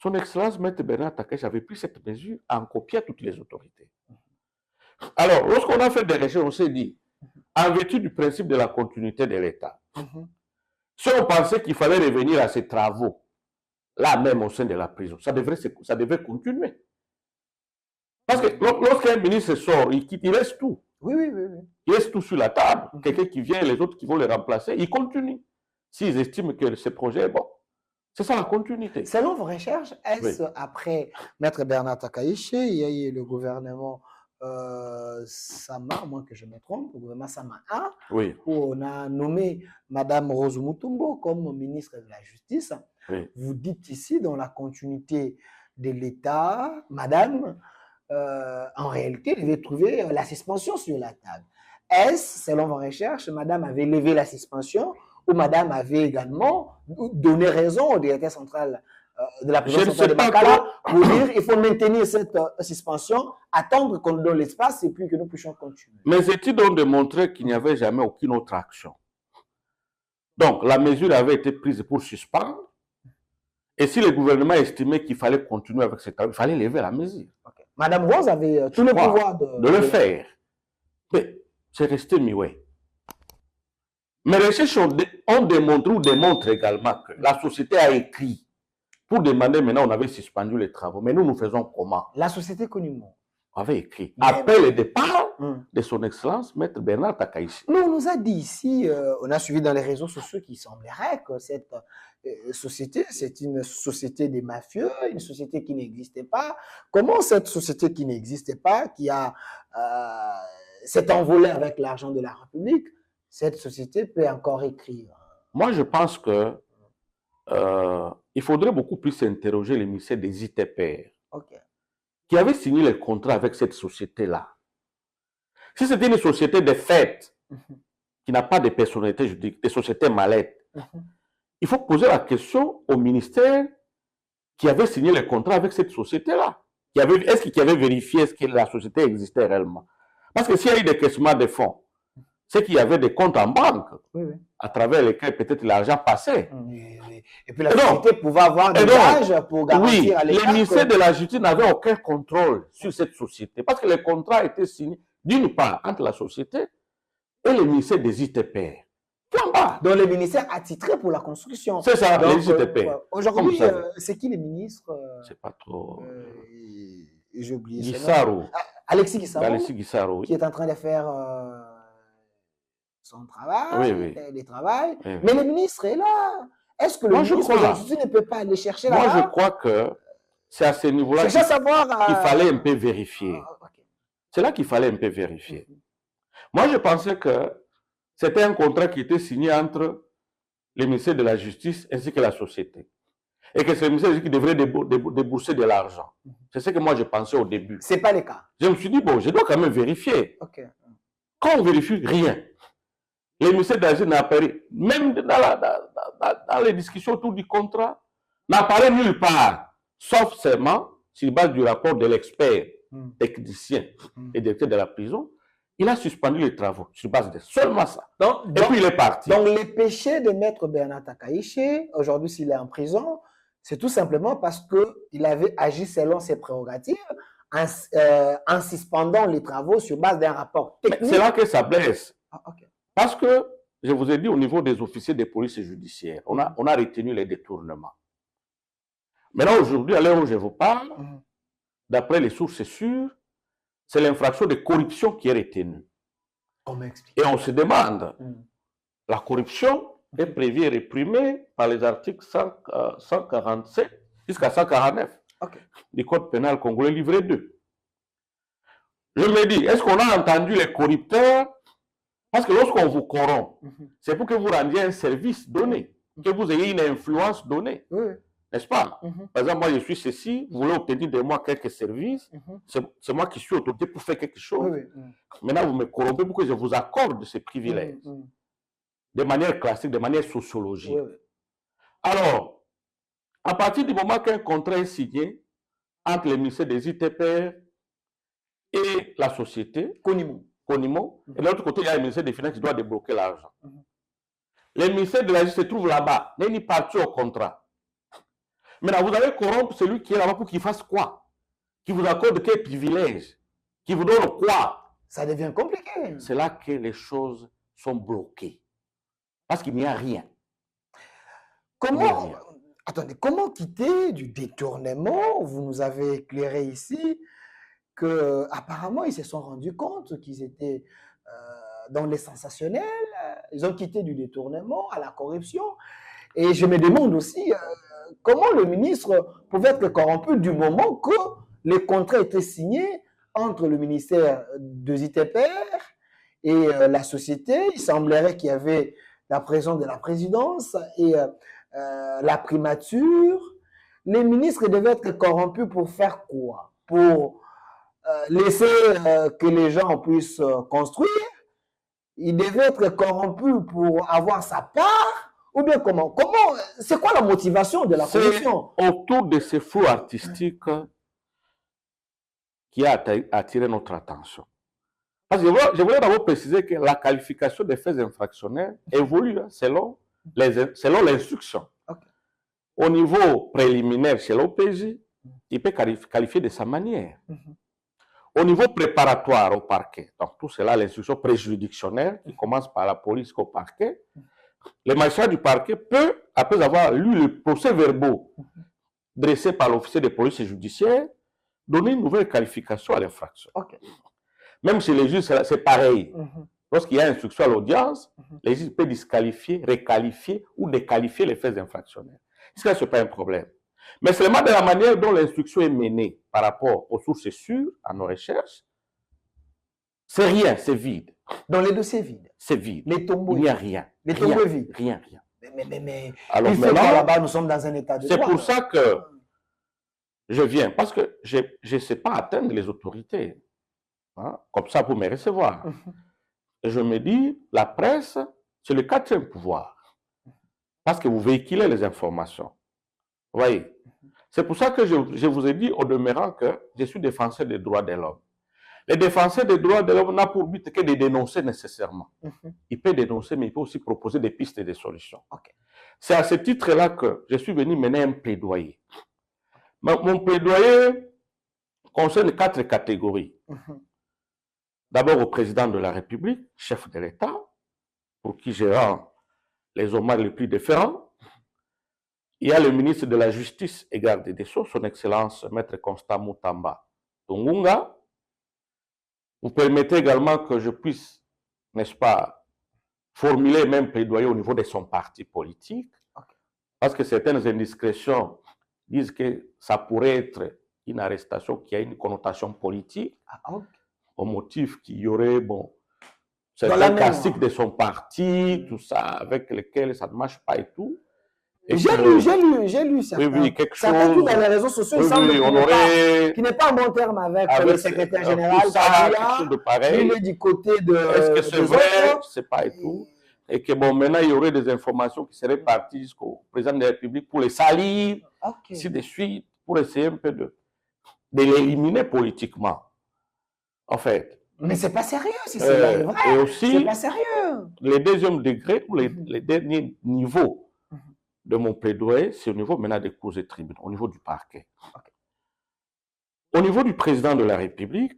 son Excellence Maître Bernard Takaïch avait pris cette mesure en copiant toutes les autorités. Alors, lorsqu'on a fait des recherches, on s'est dit, en vertu du principe de la continuité de l'État, si on pensait qu'il fallait revenir à ces travaux, là même au sein de la prison, ça devait continuer. Parce que lorsqu'un ministre sort, il quitte, il laisse tout. Oui, oui, oui, oui. Il laisse tout sur la table. Quelqu'un qui vient, les autres qui vont le remplacer, ils continuent. S'ils estiment que ce projet est bon. C'est ça la continuité. Selon vos recherches, est-ce Oui. après Maître Bernard Takaïche, il y a eu le gouvernement Sama, à moins que je me trompe, le gouvernement Sama 1, Oui, où on a nommé Madame Rose Mutombo comme ministre de la Justice. oui. Vous dites ici, dans la continuité de l'État, Madame, en réalité, devait trouver la suspension sur la table. Est-ce, selon vos recherches, Madame avait levé la suspension ou Madame avait également donné raison au directeur central de la prison Je ne centrale de sais pas Makala pour dire il faut maintenir cette suspension, attendre qu'on nous donne l'espace et puis que nous puissions continuer. Mes études ont démontré qu'il n'y avait jamais aucune autre action. Donc, la mesure avait été prise pour suspendre. Et si le gouvernement estimait qu'il fallait continuer avec cette il fallait lever la mesure. Okay. Madame Rose avait tout le crois, pouvoir de le faire. Mais c'est resté muet. Mes recherches ont démontré ou démontrent également que la société a écrit pour demander maintenant, on avait suspendu les travaux. Mais nous faisons comment? La société Conimo On avait écrit. Appel et départ Hum. de son Excellence, Maître Bernard Takaïchi. Mais on nous a dit ici, on a suivi dans les réseaux sociaux qu'il semblerait que cette société, c'est une société des mafieux, une société qui n'existait pas. Comment cette société qui n'existait pas, qui a s'est envolée avec l'argent de la République, cette société peut encore écrire? Moi, je pense que il faudrait beaucoup plus interroger les ministères des ITPR Ok. qui avaient signé les contrats avec cette société-là. Si c'était une société de fait qui n'a pas de personnalité juridique, des sociétés mallettes, il faut poser la question au ministère qui avait signé les contrats avec cette société-là. Est-ce qu'il avait vérifié est-ce que la société existait réellement? Parce que s'il y a eu des caissements de fonds, c'est qu'il y avait des comptes en banque à travers lesquels peut-être l'argent passait. Et puis la société pouvait avoir des gages pour garantir à l'État. Le ministère de la Justice n'avait aucun contrôle sur cette société parce que les contrats étaient signés d'une part entre la société et le ministère des ITPR. Donc le ministère attitré pour la construction. C'est ça, les ITPR. Aujourd'hui, c'est qui les ministres? C'est pas trop. J'ai oublié. Guissaro. Alexis Guissaro. Alexis Guissaro, oui. Qui est en train de faire son travail, le travail. Oui. Mais le ministre est là. Est-ce que le ministre de la Justice ne peut pas aller chercher là? Moi, je crois que c'est à ce niveau-là qu'il fallait un peu vérifier. C'est là qu'il fallait un peu vérifier. Moi, je pensais que c'était un contrat qui était signé entre le ministère de la Justice ainsi que la société. Et que c'est le ministère qui devrait débourser de l'argent. C'est ce que moi, je pensais au début. Ce n'est pas le cas. Je me suis dit, bon, je dois quand même vérifier. Ok. Quand on vérifie, rien. Le ministère de la Justice n'apparaît, même dans les discussions autour du contrat, n'apparaît nulle part, sauf seulement sur base du rapport de l'expert technicien et directeur de la prison. Il a suspendu les travaux sur base de seulement ça. Et puis il est parti. Donc les péchés de Maître Bernard Takaiché, aujourd'hui s'il est en prison, c'est tout simplement parce qu'il avait agi selon ses prérogatives en suspendant les travaux sur base d'un rapport technique. C'est là que ça blesse. Ah, okay. Parce que, je vous ai dit, au niveau des officiers de police judiciaire, on a retenu les détournements. Maintenant, aujourd'hui, à l'heure où je vous parle, d'après les sources sûres, c'est l'infraction de corruption qui est retenue. Comment expliquer? Et on se demande, la corruption est prévue et réprimée par les articles 147 jusqu'à 149 du Code pénal congolais livret 2. Je me dis, est-ce qu'on a entendu les corrupteurs? Parce que lorsqu'on vous corrompt, c'est pour que vous rendiez un service donné, que vous ayez une influence donnée. N'est-ce pas? Par exemple, moi je suis ceci, vous voulez obtenir de moi quelques services, c'est moi qui suis autorisé pour faire quelque chose. Maintenant, vous me corrompez pour que je vous accorde ces privilèges. De manière classique, de manière sociologique. Alors, à partir du moment qu'un contrat est signé entre le ministère des ITPR et la société, Conimo, et de l'autre côté, il y a le ministère des Finances qui doit débloquer l'argent. Le ministère de la Justice se trouve là-bas, n'est ni parti au contrat. Maintenant, vous allez corrompre celui qui est là-bas pour qu'il fasse quoi? Qui vous accorde quel privilège? Qui vous donne quoi? Ça devient compliqué. C'est là que les choses sont bloquées. Parce qu'il n'y a rien. Attendez, comment quitter du détournement? Vous nous avez éclairé ici que apparemment ils se sont rendus compte qu'ils étaient dans les sensationnels. Ils ont quitté du détournement à la corruption. Et je me demande aussi comment le ministre pouvait être corrompu du moment que les contrats étaient signés entre le ministère des ITPR et la société. Il semblerait qu'il y avait la présence de la présidence et la primature. Les ministres devaient être corrompus pour faire quoi? Pour laisser que les gens puissent construire? Ils devaient être corrompus pour avoir sa part? Ou bien comment? C'est quoi la motivation de la corruption? C'est autour de ces flous artistiques qui a attiré notre attention. Parce que je voulais d'abord préciser que la qualification des faits infractionnels évolue selon l'instruction. Au niveau préliminaire chez l'OPJ, il peut qualifier de sa manière. Au niveau préparatoire au parquet, donc tout cela, l'instruction préjuridictionnelle qui commence par la police au parquet, le magistrat du parquet peut, après avoir lu le procès-verbaux dressé par l'officier de police judiciaire, donner une nouvelle qualification à l'infraction. Même chez les juges, c'est pareil. Lorsqu'il y a instruction à l'audience, les juges peuvent disqualifier, requalifier ou déqualifier les faits infractionnels. Ce n'est pas un problème. Mais seulement de la manière dont l'instruction est menée par rapport aux sources sûres, à nos recherches, c'est rien, c'est vide. Dans les dossiers vides. C'est vide. Les tombeaux. Il n'y a rien. Les tombeaux vides. Rien. Mais alors il fait là-bas, nous sommes dans un état de droit. C'est pour ça que je viens, parce que je ne sais pas atteindre les autorités. Hein, comme ça, pour me recevoir. Et je me dis, la presse, c'est le quatrième pouvoir. Parce que vous véhiculez les informations. Vous voyez? C'est pour ça que je vous ai dit au demeurant que je suis défenseur des droits de l'homme. Les défenseurs des droits de l'homme n'ont pour but que de dénoncer nécessairement. Il peut dénoncer, mais il peut aussi proposer des pistes et des solutions. C'est à ce titre-là que je suis venu mener un plaidoyer. Mon plaidoyer concerne 4 catégories. D'abord au président de la République, chef de l'État, pour qui je rends les hommages les plus déférents. Il y a le ministre de la Justice et garde des Sceaux, son Excellence Maître Constant Mutamba Tungunga. Vous permettez également que je puisse, n'est-ce pas, formuler même plaidoyer au niveau de son parti politique, parce que certaines indiscrétions disent que ça pourrait être une arrestation qui a une connotation politique. au motif qu'il y aurait, bon, Dans la certains mémoire. classiques de son parti, tout ça, avec lesquels ça ne marche pas et tout. Et J'ai que- lu certains. oui, quelque Certains chose. tout dans les réseaux sociaux, Oui, il semble oui, on aurait. qu'il n'est pas en bon terme avec le Avec secrétaire tout général ça, quelque chose Kabila. de pareil. Il est du côté de. Est-ce que c'est des vrai? autres. Je ne sais pas et tout. Et que bon, maintenant, il y aurait des informations qui seraient parties jusqu'au président de la République pour les salir, Ok. ainsi de suite, pour essayer un peu de l'éliminer politiquement. En fait. Mais c'est pas sérieux si c'est Et vrai. C'est aussi, pas sérieux. les deuxièmes degrés ou les derniers niveaux de mon plaidoyer, c'est au niveau maintenant des cours et tribunaux, au niveau du parquet. Au niveau du président de la République,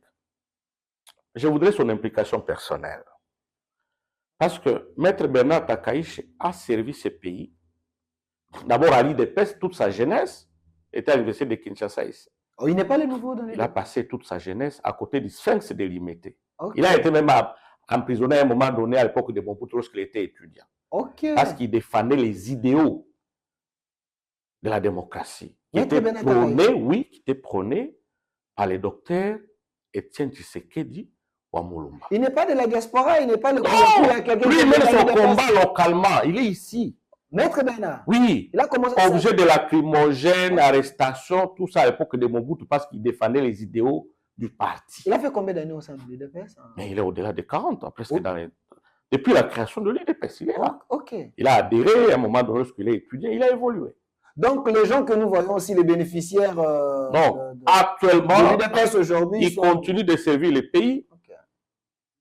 je voudrais son implication personnelle. Parce que Maître Bernard Takaïche a servi ce pays. D'abord à l'IDPS, toute sa jeunesse était à l'université de Kinshasa ici. Oh, il n'est pas le nouveau dans les. Il a passé toute sa jeunesse à côté du Sphinx de Limité. Okay. Il a été même emprisonné à un moment donné à l'époque de Mobutu lorsqu'il était étudiant. Okay. Parce qu'il défendait les idéaux de la démocratie. Qui étaient prônés, oui, qui étaient prônés par le docteur Étienne Tshisekedi Wamulumba. Il n'est pas de la diaspora, il n'est pas le lui, il mène son combat localement, il est ici. Maître Bernard. Oui, il a commencé objet de lacrymogène, arrestation, tout ça à l'époque de Mobutu parce qu'il défendait les idéaux du parti. Il a fait combien d'années au sein de l'IDPS? Mais il est au-delà de 40 ans, presque depuis la création de l'IDPS, il est là. Okay. Il a adhéré à un moment donné lorsqu'il est étudiant, il a évolué. Donc les gens que nous voyons aussi, les bénéficiaires actuellement, de l'IDPS aujourd'hui, il continue de servir le pays,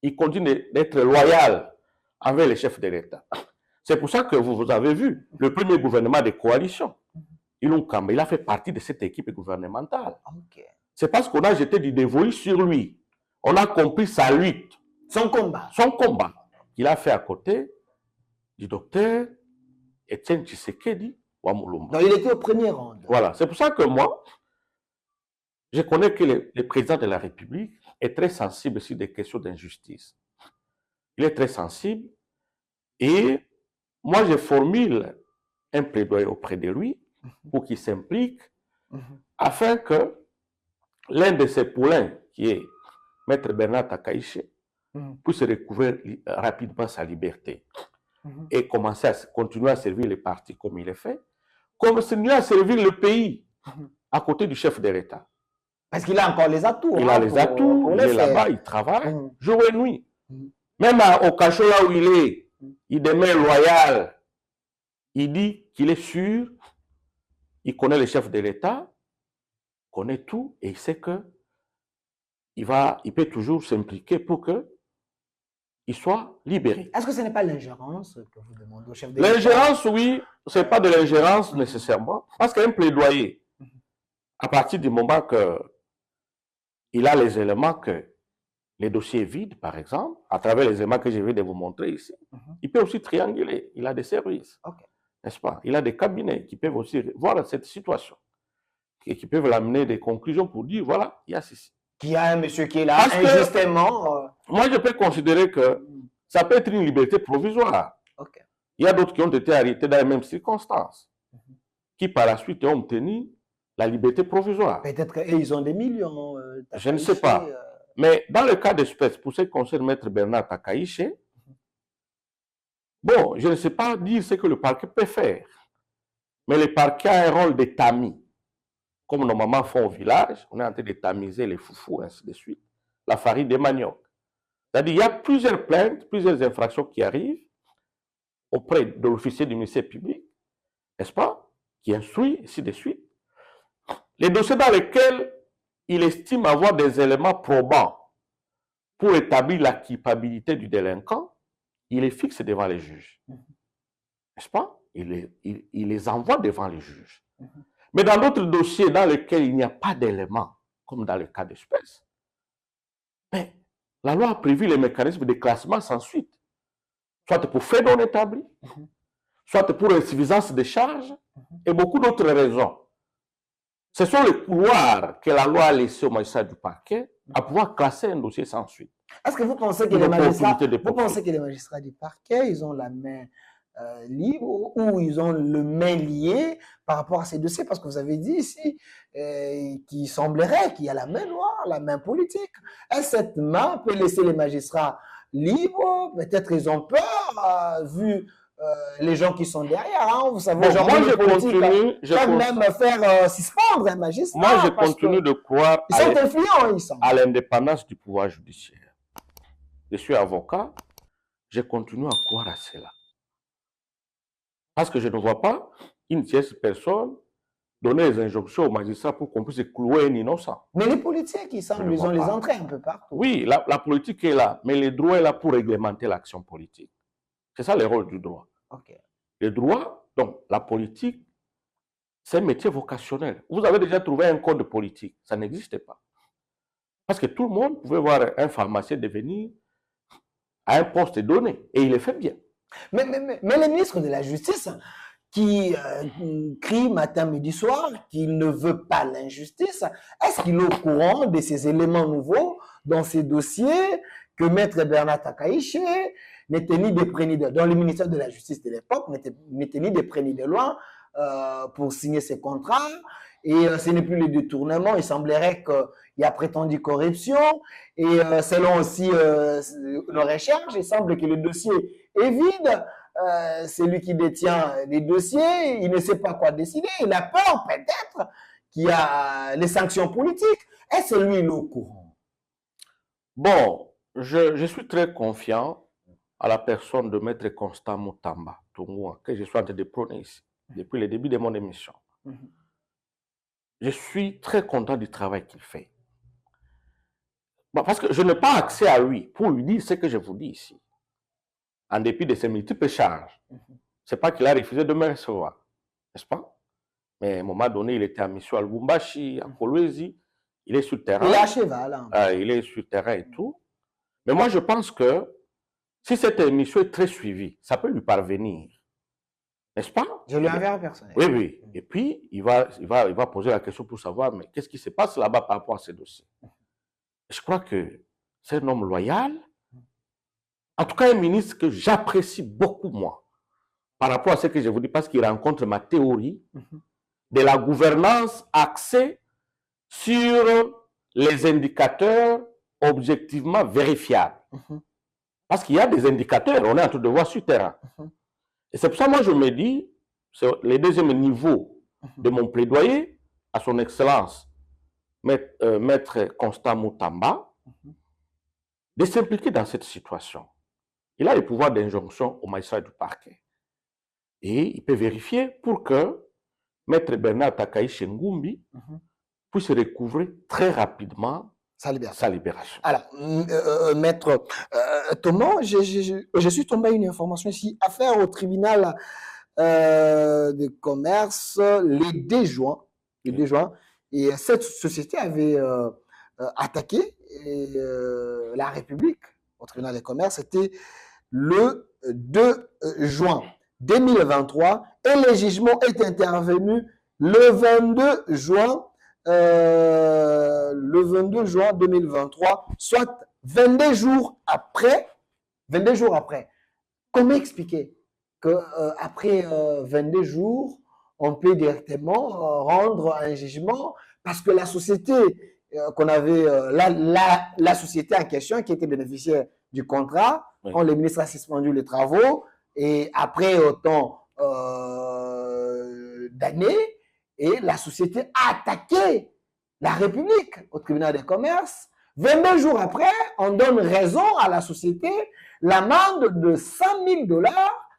il continue d'être loyal envers les chefs de l'État. C'est pour ça que vous avez vu le premier gouvernement de coalition. Ilunga Kamba, il a fait partie de cette équipe gouvernementale. Okay. C'est parce qu'on a jeté du dévolu sur lui. On a compris sa lutte. Son combat. Son combat. Il a fait à côté du docteur Étienne Tshisekedi Wamulumba. Donc il était au premier rang. Voilà. C'est pour ça que moi, je connais que le président de la République est très sensible sur des questions d'injustice. Il est très sensible et moi, je formule un plaidoyer auprès de lui pour qu'il s'implique afin que l'un de ses poulains, qui est Maître Bernard Takaïche, puisse recouvrir rapidement sa liberté et commencer à continuer à servir le parti comme il est fait, continuer à servir le pays à côté du chef de l'État. Parce qu'il a encore les atouts. Il a les atouts, il est là-bas, il travaille jour et nuit. Même au cachot là où il est, il demeure loyal. Il dit qu'il est sûr, il connaît le chef de l'État, connaît tout et il sait que il peut toujours s'impliquer pour qu'il soit libéré. Est-ce que ce n'est pas l'ingérence que vous demandez au chef de l'État? L'ingérence, oui, ce n'est pas de l'ingérence nécessairement, parce qu'un plaidoyer, à partir du moment qu'il a les éléments que les dossiers vides, par exemple, à travers les éléments que je viens de vous montrer ici, il peut aussi trianguler. Il a des services, n'est-ce pas? Il a des cabinets qui peuvent aussi voir cette situation et qui peuvent l'amener des conclusions pour dire, voilà, il y a ceci. Qu'il y a un monsieur qui est là, injustement. Moi, je peux considérer que ça peut être une liberté provisoire. Il y a d'autres qui ont été arrêtés dans les mêmes circonstances, qui par la suite ont obtenu la liberté provisoire. Peut-être qu'ils ont des millions. Je ne sais pas. Mais dans le cas d'espèce, pour ce qui concerne Maître Bernard Takaïche, bon, je ne sais pas dire ce que le parquet peut faire. Mais le parquet a un rôle de tamis. Comme nos mamans font au village, on est en train de tamiser les foufous, ainsi de suite. La farine des maniocs. C'est-à-dire, il y a plusieurs plaintes, plusieurs infractions qui arrivent auprès de l'officier du ministère public, n'est-ce pas, qui instruit, ainsi de suite. Les dossiers dans lesquels il estime avoir des éléments probants pour établir la culpabilité du délinquant, il les fixe devant les juges. N'est-ce pas? Il les envoie devant les juges. Mais dans d'autres dossiers dans lesquels il n'y a pas d'éléments, comme dans le cas d'espèce, mais la loi a prévu les mécanismes de classement sans suite, soit pour fait non établi, soit pour insuffisance de charges, et beaucoup d'autres raisons. Ce sont les couloirs que la loi a laissés au magistrat du parquet à pouvoir classer un dossier sans suite. Est-ce que vous pensez que les magistrats du parquet, ils ont la main libres ou ils ont le main lié par rapport à ces dossiers? Parce que vous avez dit ici qu'il semblerait qu'il y a la main noire, la main politique. Est-ce que cette main peut laisser les magistrats libres? Peut-être ils ont peur, vu les gens qui sont derrière. Hein. Vous savez, Bon, moi, je peuvent même faire suspendre un magistrat. Moi, je continue de croire ils sont influents, ils sont. À l'indépendance du pouvoir judiciaire. Je suis avocat, je continue à croire à cela. Parce que je ne vois pas une tierce personne donner les injonctions aux magistrats pour qu'on puisse clouer un innocent. Mais les politiques, ils semblent, ils ont les entrées un peu partout. Oui, la politique est là, mais le droit est là pour réglementer l'action politique. C'est ça le rôle du droit. Okay. Le droit, donc la politique, c'est un métier vocationnel. Vous avez déjà trouvé un code politique, ça n'existait pas. Parce que tout le monde pouvait voir un pharmacien devenir à un poste donné, et il le fait bien. Mais le ministre de la Justice, qui crie matin, midi, soir, qu'il ne veut pas l'injustice, est-ce qu'il est au courant de ces éléments nouveaux dans ces dossiers que Maître Bernard Takaiche n'était ni des près ni de... Dans le ministère de la Justice de l'époque, n'était ni des près ni de loin pour signer ces contrats. Et ce n'est plus le détournement. Il semblerait qu'il y a prétendue corruption. Et selon aussi nos recherches, il semble que le dossier est vide. C'est lui qui détient les dossiers. Il ne sait pas quoi décider. Il a peur peut-être qu'il y a les sanctions politiques. Est-ce lui le courant? Bon, je suis très confiant à la personne de Maître Constant Mutamba Tungwa, que je suis en train de prôner ici, depuis le début de mon émission. Je suis très content du travail qu'il fait. Bon, parce que je n'ai pas accès à lui pour lui dire ce que je vous dis ici. En dépit de ses multiples charges. Ce n'est pas qu'il a refusé de me recevoir, n'est-ce pas? Mais à un moment donné, il était à mission à Lubumbashi, à Kolwezi. Il est sur le terrain. Il est à cheval. Hein. Il est sur le terrain et tout. Mais moi, je pense que si cette émission est très suivie, ça peut lui parvenir. N'est-ce pas? Je lui enverrai personnel. Oui, oui. Et puis, il va poser la question pour savoir, mais qu'est-ce qui se passe là-bas par rapport à ces dossiers? Je crois que c'est un homme loyal. En tout cas, un ministre que j'apprécie beaucoup, moi, par rapport à ce que je vous dis, parce qu'il rencontre ma théorie de la gouvernance axée sur les indicateurs objectivement vérifiables. Parce qu'il y a des indicateurs, on est en train de voir sur le terrain. Et c'est pour ça que moi je me dis, c'est le deuxième niveau de mon plaidoyer à son excellence, Maître Constant Mutamba, de s'impliquer dans cette situation. Il a le pouvoir d'injonction au magistrat du parquet. Et il peut vérifier pour que Maître Bernard Takaiche Ngumbi puisse recouvrer très rapidement sa libération. Alors, Maître Thomas, je suis tombé à une information ici. Affaire au tribunal de commerce le 2 juin. Le 2 juin. Et cette société avait attaqué la République au tribunal de commerce. C'était le 2 juin 2023. Et le jugement est intervenu le 22 juin. Le 22 juin 2023, soit 22 jours après. 22 jours après. Comment expliquer qu'après 22 jours, on peut directement rendre un jugement parce que la société qu'on avait, la société en question qui était bénéficiaire du contrat, quand le ministre a suspendu les travaux et après autant d'années, et la société a attaqué la République au tribunal de commerce. 22 jours après, on donne raison à la société, l'amende de 100 000 $,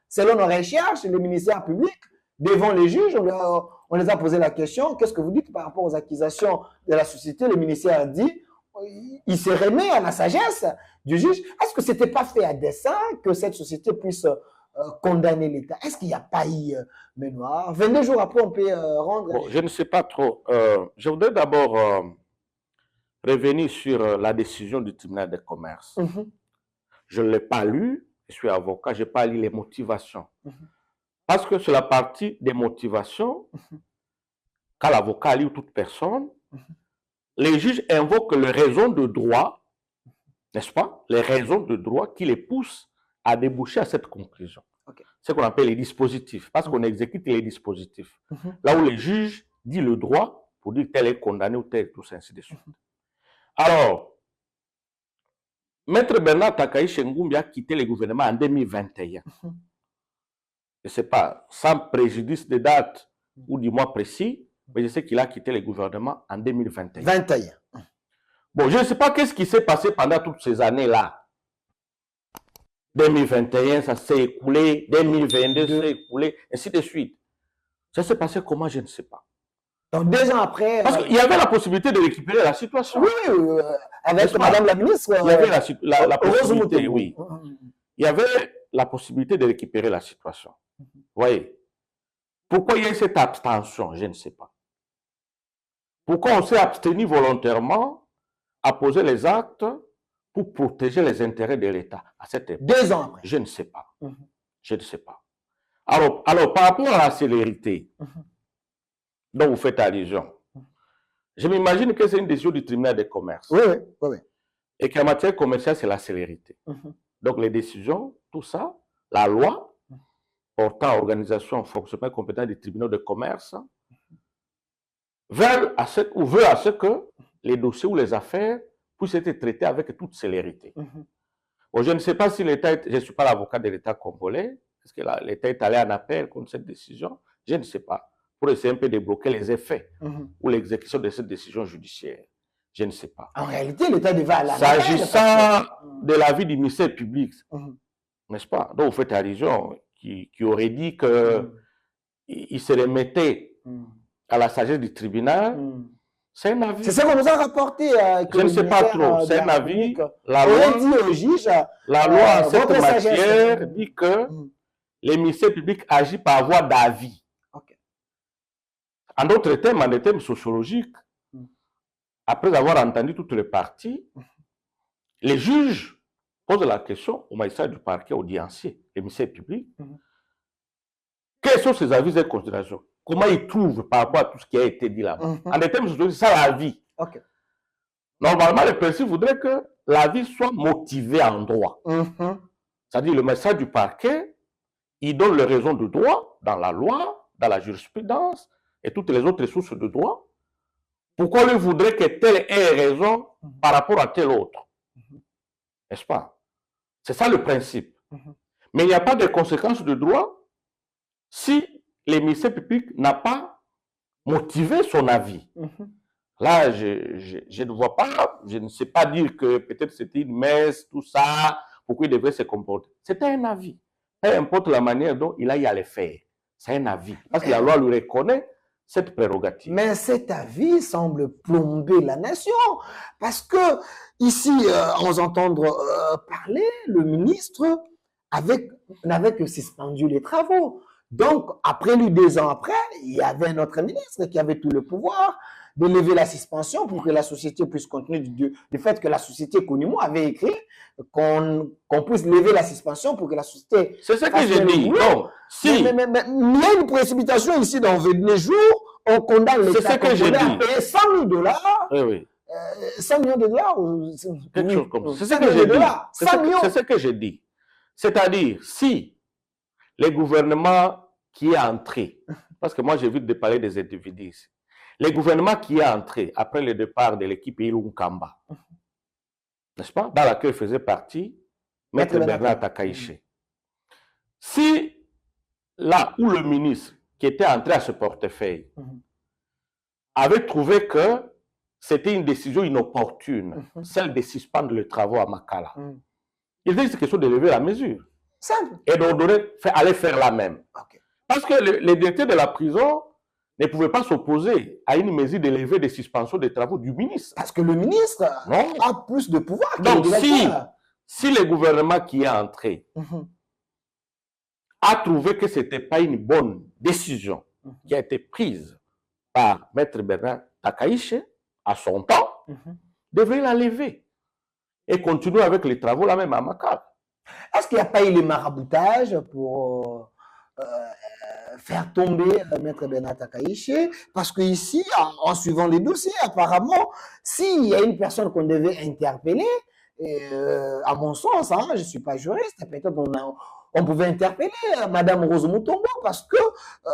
selon nos recherches, le ministère public, devant les juges, on les a posé la question, qu'est-ce que vous dites par rapport aux accusations de la société? Le ministère dit, il se remet à la sagesse du juge. Est-ce que ce n'était pas fait à dessein que cette société puisse condamner l'État? Est-ce qu'il n'y a pas eu mémoire? 22 jours après, on peut rendre... Bon, je ne sais pas trop. Je voudrais d'abord revenir sur la décision du tribunal de commerce. Je ne l'ai pas lu, je suis avocat, je n'ai pas lu les motivations. Parce que sur la partie des motivations, quand l'avocat lit toute personne, les juges invoquent les raisons de droit, n'est-ce pas? Les raisons de droit qui les poussent à déboucher à cette conclusion. Ok. Ce qu'on appelle les dispositifs, parce qu'on exécute les dispositifs. Là où les juges disent le droit pour dire tel est condamné ou tel, tout ça, ainsi de suite. Alors, Maître Bernard Takaïche Ngoumbia a quitté le gouvernement en 2021. Je ne sais pas, sans préjudice de date ou du mois précis, mais je sais qu'il a quitté le gouvernement en 2021. 21. Bon, je ne sais pas qu'est-ce qui s'est passé pendant toutes ces années-là. 2021, ça s'est écoulé, 2022, ça s'est écoulé, ainsi de suite. Ça s'est passé comment, je ne sais pas. Donc 2 ans après... Parce qu'il y avait la possibilité de récupérer la situation. Oui, avec Madame la ministre... Il y avait la possibilité, Rose oui. Il y avait la possibilité de récupérer la situation. Vous voyez? Pourquoi il y a eu cette abstention? Je ne sais pas. Pourquoi on s'est abstenu volontairement à poser les actes pour protéger les intérêts de l'État à cette époque? 2 ans après. Je ne sais pas. Je ne sais pas. Alors, par rapport à la célérité dont vous faites allusion, je m'imagine que c'est une décision du tribunal de commerce. Oui. Et qu'en matière commerciale, c'est la célérité. Donc, les décisions, tout ça, la loi portant organisation, fonctionnement compétent des tribunaux de commerce, veut à ce que les dossiers ou les affaires puissent être traités avec toute célérité. Bon, je ne sais pas si l'État, je ne suis pas l'avocat de l'État congolais, est-ce que l'État est allé en appel contre cette décision? Je ne sais pas. Pour essayer un peu de bloquer les effets ou l'exécution de cette décision judiciaire. Je ne sais pas. En réalité, l'État devait aller en appel. S'agissant de l'avis du ministère public, n'est-ce pas? Donc, vous faites allusion, qui aurait dit qu'il se remettait à la sagesse du tribunal. C'est un avis. C'est ça qu'on nous a rapporté. Je ne sais pas trop. C'est un avis. La loi dit au juge. La loi en cette matière dit que le ministère public agit par voie d'avis. En d'autres termes, en des termes sociologiques, après avoir entendu toutes les parties, les juges posent la question au magistrat du parquet audiencier, le ministère public, quels sont ces avis et considérations? Comment ils trouvent par rapport à tout ce qui a été dit là-bas? En des termes sociologiques, c'est ça l'avis. Normalement, le principe voudrait que l'avis soit motivé en droit. C'est-à-dire le magistrat du parquet, il donne les raisons de droit dans la loi, dans la jurisprudence, et toutes les autres sources de droit, pourquoi lui voudrait que telle ait raison par rapport à telle autre? N'est-ce pas? C'est ça le principe. Mais il n'y a pas de conséquences de droit si le ministère public n'a pas motivé son avis. Là, je ne vois pas, je ne sais pas dire que peut-être c'était une messe, tout ça, pourquoi il devrait se comporter. C'était un avis. Peu importe la manière dont il a y à le faire. C'est un avis. Parce que la loi lui reconnaît cette prérogative. Mais cet avis semble plomber la nation. Parce que ici, on entend parler, le ministre n'avait que suspendu les travaux. Donc, après lui, 2 ans après, il y avait un autre ministre qui avait tout le pouvoir de lever la suspension pour que la société puisse continuer du fait que la société Konimo avait écrit qu'on puisse lever la suspension pour que la société... C'est ce que j'ai dit. Non, si. Mais il y a une précipitation ici dans les jours, on condamne l'État congolais à payer 100 000 dollars. Oui. 100 millions de dollars. Quelque chose comme ça. C'est ce que j'ai dit. C'est ce que j'ai dit. C'est-à-dire, si le gouvernement qui est entré, parce que moi j'évite de parler des individus ici, le gouvernement qui est entré après le départ de l'équipe Ilunga Kamba, n'est-ce pas, dans laquelle faisait partie Maître Bernard Takaïche. Si là où le ministre qui était entré à ce portefeuille avait trouvé que c'était une décision inopportune, celle de suspendre les travaux à Makala, il dit que c'est question de lever la mesure. Simple. Et d'ordonner, aller faire la même. Parce que les directeurs de la prison ne pouvaient pas s'opposer à une mesure de levée des suspensions des travaux du ministre. Parce que le ministre a plus de pouvoir que donc, le directeur. si le gouvernement qui est entré a trouvé que ce n'était pas une bonne décision qui a été prise par Maître Bernard Takaïche à son temps, devrait la lever et continuer avec les travaux là même à Makala. Est-ce qu'il n'y a pas eu les maraboutage pour faire tomber Maître Bernard Takaïche? Parce qu'ici, en suivant les dossiers, apparemment, s'il y a une personne qu'on devait interpeller, à mon sens, je ne suis pas juriste, peut-être on pouvait interpeller Madame Rose Mutombo parce que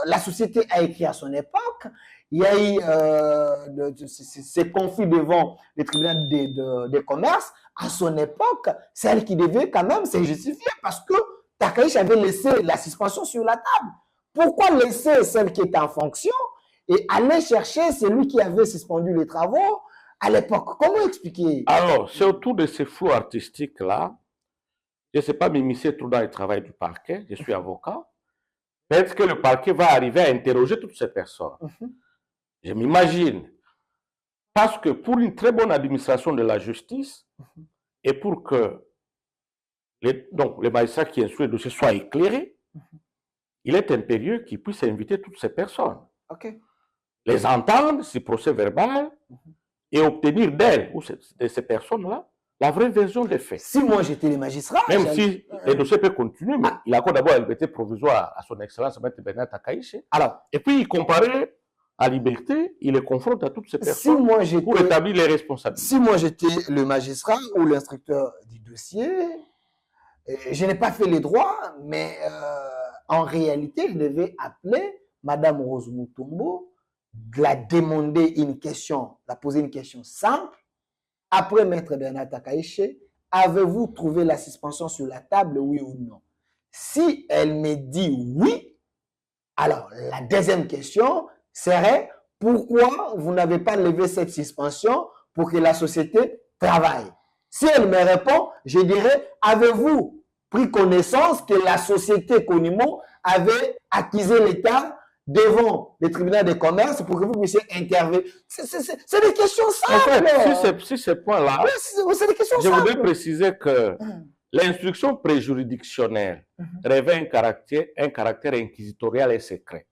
la société a écrit à son époque. Il y a eu ces conflits devant les tribunaux de commerce. À son époque, c'est elle qui devait quand même se justifier parce que Takaichi avait laissé la suspension sur la table. Pourquoi laisser celle qui est en fonction et aller chercher celui qui avait suspendu les travaux à l'époque? Comment expliquer? Alors, c'est autour de ces flous artistiques-là, je ne sais pas m'immiscer trop dans le travail du parquet, je suis avocat. Peut-être que le parquet va arriver à interroger toutes ces personnes. Je m'imagine. Parce que pour une très bonne administration de la justice, et pour que les magistrats qui instruisent le dossier soient éclairés, il est impérieux qu'ils puissent inviter toutes ces personnes. Les entendre, ce procès verbal, et obtenir d'elles, ou de ces personnes-là, la vraie version des faits. Si moi j'étais les magistrats... Même si le dossier peut continuer, mais il accorde d'abord la liberté provisoire à son excellence, M. Bernard Takaichi. Alors, et puis il comparait à liberté, il les confronte à toutes ces personnes pour établir les responsabilités. Si moi j'étais le magistrat ou l'instructeur du dossier, je n'ai pas fait les droits, mais en réalité, je devais appeler Madame Rose Mutombo, la demander une question, la poser une question simple. Après Maître Bernard Takaichi, avez-vous trouvé la suspension sur la table, oui ou non? Si elle me dit oui, alors la deuxième question serait pourquoi vous n'avez pas levé cette suspension pour que la société travaille? Si elle me répond, je dirais, avez-vous pris connaissance que la société Conimo avait accusé l'État devant les tribunaux de commerce pour que vous puissiez intervenir? C'est des questions simples. En fait, si ce point-là, c'est des questions je simples. voudrais préciser que l'instruction préjuridictionnelle revêt un caractère inquisitorial et secret.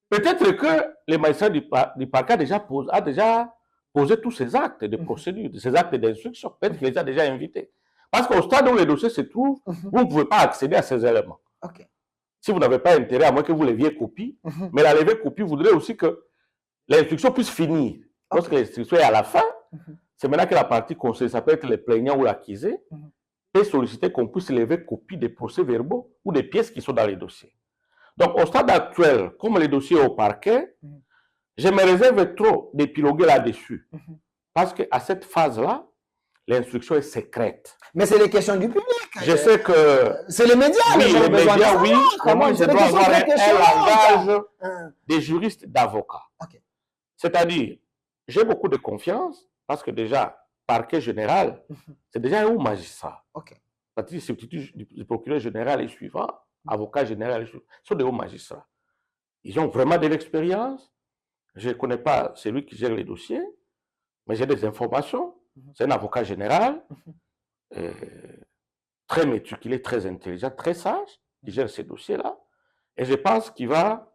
Peut-être que les magistrats du parquet a déjà posé tous ces actes de procédure, ces actes d'instruction. Peut-être qu'il les a déjà invités. Parce qu'au stade où les dossiers se trouvent, vous ne pouvez pas accéder à ces éléments. Si vous n'avez pas intérêt, à moins que vous leviez copie, mais la levée copie voudrait aussi que l'instruction puisse finir. Lorsque l'instruction est à la fin, c'est maintenant que la partie conseillée, ça peut être le plaignant ou l'accusé, peut solliciter qu'on puisse lever copie des procès-verbaux ou des pièces qui sont dans les dossiers. Donc, au stade actuel, comme les dossiers au parquet, je me réserve trop d'épiloguer là-dessus. Parce qu'à cette phase-là, l'instruction est secrète. Mais c'est les questions du public. Je sais que... C'est les médias. Oui, les médias, oui. Moi, je dois avoir un langage des juristes, d'avocats. C'est-à-dire, j'ai beaucoup de confiance parce que déjà, parquet général, c'est déjà un haut magistrat. C'est-à-dire, substitut du procureur général et suivant, avocat général et suivant, sont des hauts magistrats. Ils ont vraiment de l'expérience. Je ne connais pas celui qui gère les dossiers, mais j'ai des informations. C'est un avocat général, très méticuleux, très intelligent, très sage, qui gère ces dossiers-là. Et je pense qu'il va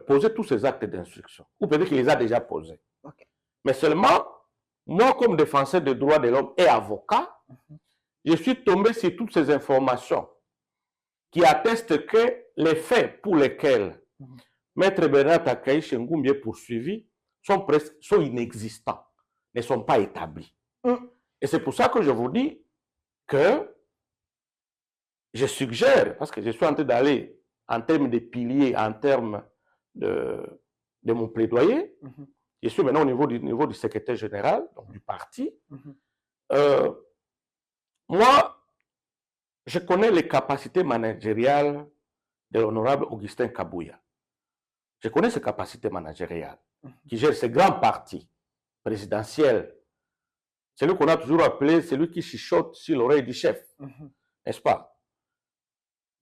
poser tous ces actes d'instruction. Ou peut-être qu'il les a déjà posés. Mais seulement, moi, comme défenseur des droits de l'homme et avocat, je suis tombé sur toutes ces informations qui attestent que les faits pour lesquels Maître Bernard Takaichi Ngumbi est poursuivi sont inexistants, ne sont pas établis. Et c'est pour ça que je vous dis que je suggère, parce que je suis en train d'aller en termes de piliers, en termes de mon plaidoyer, je suis maintenant au niveau du secrétaire général, donc du parti. Moi, je connais les capacités managériales de l'honorable Augustin Kabouya. Je connais ses capacités managériales, qui gère ces grands partis présidentiels. Celui qu'on a toujours appelé celui qui chuchote sur l'oreille du chef, n'est-ce pas?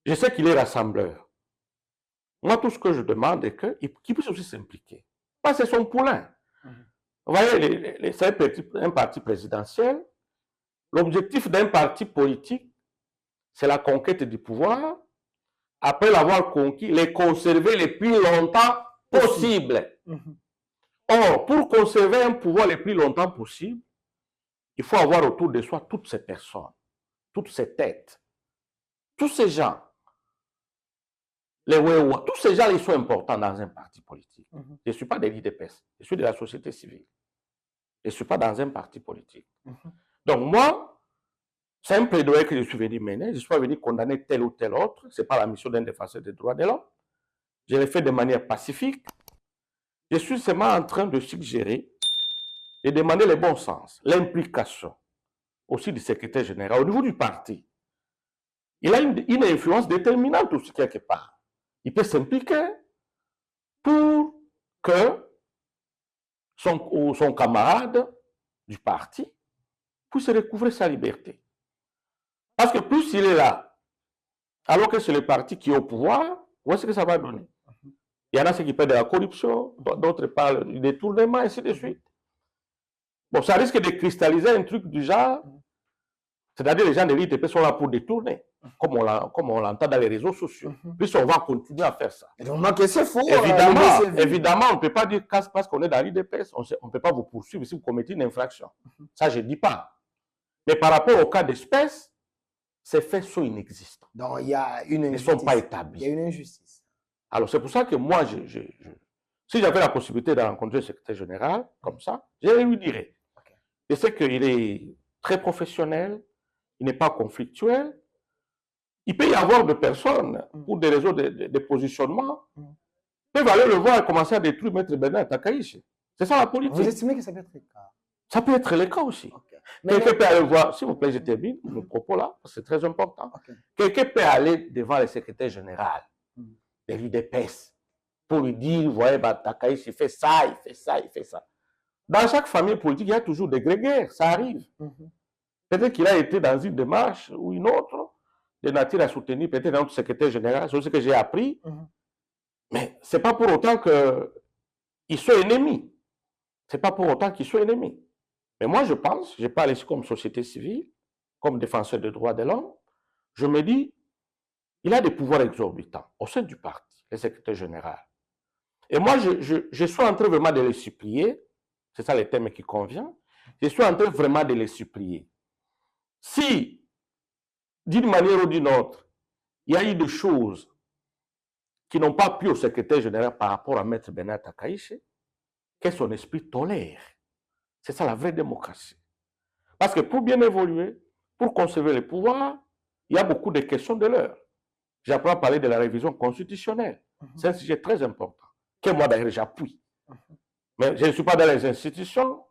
Je sais qu'il est rassembleur. Moi, tout ce que je demande est qu'il puisse aussi s'impliquer. Parce que c'est son poulain. Vous voyez, c'est un parti présidentiel. L'objectif d'un parti politique, c'est la conquête du pouvoir. Après l'avoir conquis, les conserver le plus longtemps possible. Or, pour conserver un pouvoir le plus longtemps possible, il faut avoir autour de soi toutes ces personnes, toutes ces têtes, tous ces gens. Les Wewa, tous ces gens, ils sont importants dans un parti politique. Je ne suis pas de l'IDPS, je suis de la société civile. Je ne suis pas dans un parti politique. Donc moi, C'est un plaidoyer que je suis venu mener. Je ne suis pas venu condamner tel ou tel autre. Ce n'est pas la mission d'un défenseur des droits de l'homme. Je l'ai fait de manière pacifique. Je suis seulement en train de suggérer et demander le bon sens, l'implication aussi du secrétaire général au niveau du parti. Il a une influence déterminante aussi quelque part. Il peut s'impliquer pour que son camarade du parti puisse recouvrer sa liberté. Parce que plus il est là, alors que c'est le parti qui est au pouvoir, où est-ce que ça va donner? Il y en a ceux qui parlent de la corruption, d'autres parlent du détournement, et ainsi de suite. Bon, ça risque de cristalliser un truc du genre, c'est-à-dire les gens de l'ITP sont là pour détourner, comme on l'entend dans les réseaux sociaux. Puis on va continuer à faire ça. Donc, c'est faux. Évidemment, on ne peut pas dire parce qu'on est dans l'IDPS, on ne peut pas vous poursuivre si vous commettez une infraction. Ça, je ne dis pas. Mais par rapport au cas d'espèce, ces faits sont inexistants. Donc, il y a une injustice. Ils ne sont pas établis. Il y a une injustice. Alors, c'est pour ça que moi, si j'avais la possibilité de rencontrer le secrétaire général, comme ça, je lui dirais. Okay. Je sais qu'il est très professionnel, il n'est pas conflictuel. Il peut y avoir des personnes, pour des raisons de positionnement, peuvent aller le voir et commencer à détruire Maître Bernard Takaiche. C'est ça la politique. Vous estimez que ça peut être le cas? Ça peut être le cas aussi. Okay. Quelqu'un peut aller voir, s'il vous plaît, je termine le propos là, c'est très important. Okay. Quelqu'un peut aller devant le secrétaire général de l'UDPS pour lui dire, vous voyez, Takaiche, il fait ça, il fait ça, il fait ça. Dans chaque famille politique, il y a toujours des grégaires, ça arrive. Peut-être qu'il a été dans une démarche ou une autre, de nature à soutenir peut-être notre secrétaire général, c'est ce que j'ai appris. Mais ce n'est pas pour autant qu'ils soient ennemis. Ce n'est pas pour autant qu'ils soient ennemis. Mais moi, je pense, je parle ici comme société civile, comme défenseur des droits de l'homme, je me dis, il a des pouvoirs exorbitants au sein du parti, le secrétaire général. Et moi, je suis en train vraiment de les supplier, c'est ça le thème qui convient, je suis en train vraiment de les supplier. Si, d'une manière ou d'une autre, il y a eu des choses qui n'ont pas plu au secrétaire général par rapport à Maître Bernard Takaiche, que son esprit tolère. C'est ça la vraie démocratie. Parce que pour bien évoluer, pour conserver le pouvoir, il y a beaucoup de questions de l'heure. J'apprends à parler de la révision constitutionnelle. C'est un sujet très important, que moi d'ailleurs j'appuie. Mais je ne suis pas dans les institutions.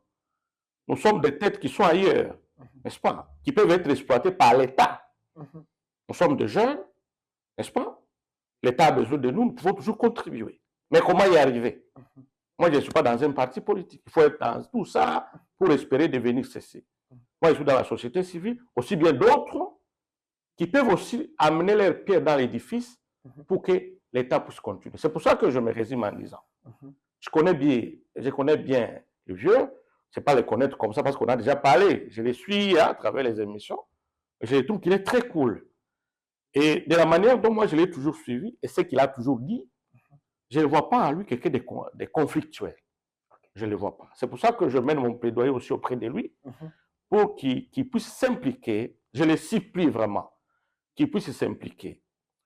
Nous sommes des têtes qui sont ailleurs, n'est-ce pas? Qui peuvent être exploitées par l'État. Nous sommes des jeunes, n'est-ce pas? L'État a besoin de nous, nous pouvons toujours contribuer. Mais comment y arriver? Moi, je ne suis pas dans un parti politique. Il faut être dans tout ça pour espérer devenir ceci. Moi, je suis dans la société civile, aussi bien d'autres qui peuvent aussi amener leur pierre dans l'édifice pour que l'État puisse continuer. C'est pour ça que je me résume en disant, je connais bien les vieux, c'est pas les connaître comme ça parce qu'on a déjà parlé. Je les suis à travers les émissions. Et je trouve qu'il est très cool. Et de la manière dont moi je l'ai toujours suivi, et ce qu'il a toujours dit, je ne vois pas en lui quelqu'un de conflictuel. Je ne le vois pas. C'est pour ça que je mène mon plaidoyer aussi auprès de lui, pour qu'il puisse s'impliquer. Je le supplie vraiment, qu'il puisse s'impliquer.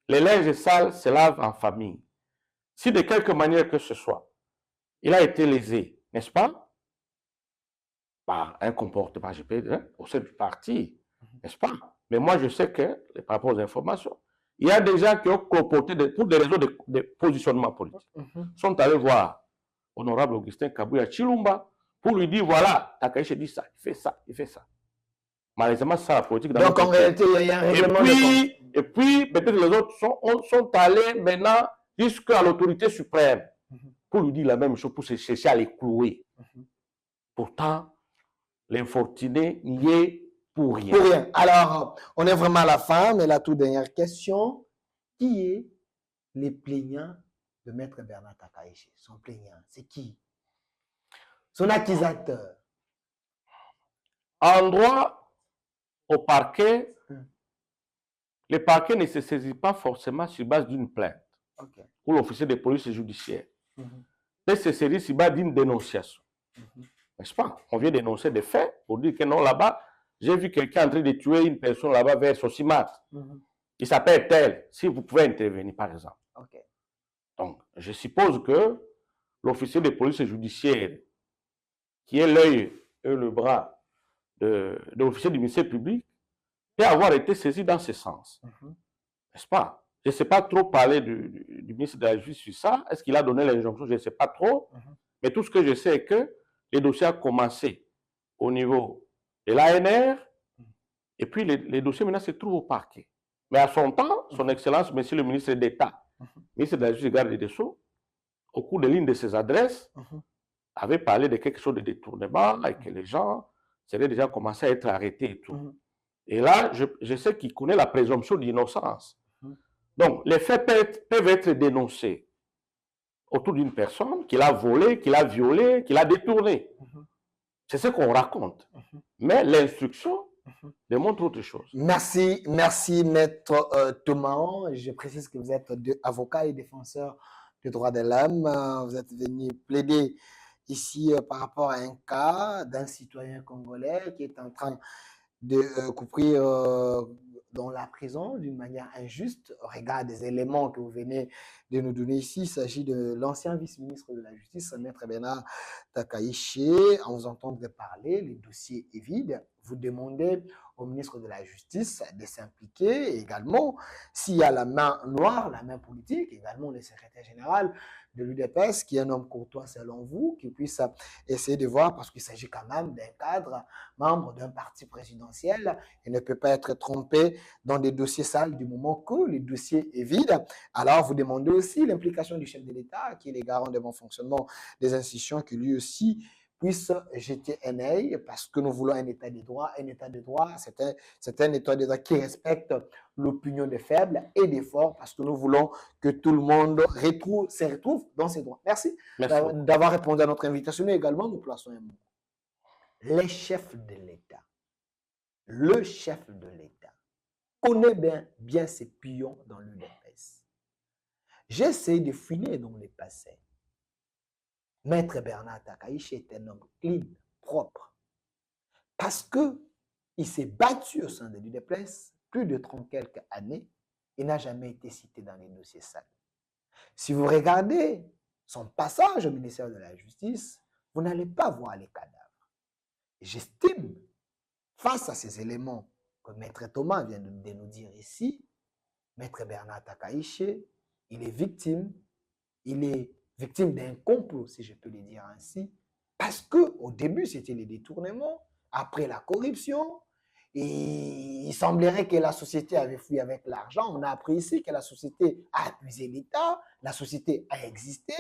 Les linges sales se lavent en famille. Si de quelque manière que ce soit, il a été lésé, n'est-ce pas? Par un comportement, je peux dire, au sein du parti, n'est-ce pas? Mais moi, je sais que, par rapport aux informations, il y a des gens qui ont clopoté pour des raisons de positionnement politique. Sont allés voir honorable Augustin Kabouya Chilumba pour lui dire, voilà, Takaiche dit ça, il fait ça, il fait ça. Malheureusement, c'est ça la politique. Donc, en réalité, il y a un règlement de compte. Et puis, peut-être les autres sont allés maintenant jusqu'à l'autorité suprême pour lui dire la même chose, pour se chercher à les clouer. Pourtant, l'infortuné n'y est pour rien. Pour rien. Alors, on est vraiment à la fin, mais la toute dernière question. Qui est le plaignant de Maître Bernard Takaiche? Son plaignant, c'est qui? Son accusateur? En droit, au parquet, le parquet ne se saisit pas forcément sur base d'une plainte pour l'officier de police judiciaire. Il se saisit sur base d'une dénonciation. N'est-ce pas? On vient dénoncer des faits pour dire que non, là-bas, j'ai vu quelqu'un en train de tuer une personne là-bas vers Sosimat. Il s'appelle tel. Si vous pouvez intervenir, par exemple. Donc, je suppose que l'officier de police judiciaire, qui est l'œil et le bras de l'officier du ministère public, peut avoir été saisi dans ce sens. N'est-ce pas? Je ne sais pas trop parler du ministre de la Justice sur ça. Est-ce qu'il a donné l'injonction? Je ne sais pas trop. Mais tout ce que je sais est que les dossiers ont commencé au niveau de l'ANR et puis les dossiers maintenant se trouvent au parquet. Mais à son temps, son Excellence, Monsieur le ministre d'État, ministre de la Justice et garde des Sceaux, au cours de l'une de ses adresses, avait parlé de quelque chose de détournement et que les gens seraient déjà commencé à être arrêtés et tout. Et là, je sais qu'il connaît la présomption d'innocence. Donc, les faits peuvent être dénoncés autour d'une personne qu'il a volé, qu'il a violé, qu'il a détourné. C'est ce qu'on raconte. Mais l'instruction démontre autre chose. Merci, maître Thomas. Je précise que vous êtes avocat et défenseur des droits de l'homme. Vous êtes venu plaider ici par rapport à un cas d'un citoyen congolais qui est en train de couper dans la prison d'une manière injuste. Au regard des éléments que vous venez de nous donner ici, il s'agit de l'ancien vice-ministre de la Justice, Maître Bernard Takaïché. En vous entendant parler, le dossier est vide. Vous demandez au ministre de la Justice de s'impliquer également. S'il y a la main noire, la main politique, également le secrétaire général de l'UDPS, qui est un homme courtois selon vous, qui puisse essayer de voir, parce qu'il s'agit quand même d'un cadre, membre d'un parti présidentiel, et ne peut pas être trompé dans des dossiers sales du moment que le dossier est vide. Alors, vous demandez aussi l'implication du chef de l'État, qui est le garant de bon fonctionnement des institutions, qui lui aussi puisse jeter un œil, parce que nous voulons un état de droit. Un état de droit, c'est un état de droit qui respecte l'opinion des faibles et des forts, parce que nous voulons que tout le monde se retrouve dans ses droits. Merci d'avoir répondu à notre invitation. Et également, nous plaçons un mot. Les chefs de l'État, le chef de l'État, connaît bien ses pions dans l'UDPS. J'essaie de fouiller dans les passés. Maître Bernard Takaïché est un homme clean, propre, parce qu'il s'est battu au sein de l'UDPS plus de 30 quelques années et n'a jamais été cité dans les dossiers sales. Si vous regardez son passage au ministère de la Justice, vous n'allez pas voir les cadavres. J'estime, face à ces éléments que Maître Thomas vient de nous dire ici, Maître Bernard Takaïché, il est victime d'un complot, si je peux le dire ainsi, parce qu'au début, c'était les détournements, après la corruption, et il semblerait que la société avait fui avec l'argent. On a appris ici que la société a accusé l'État, la société a existé.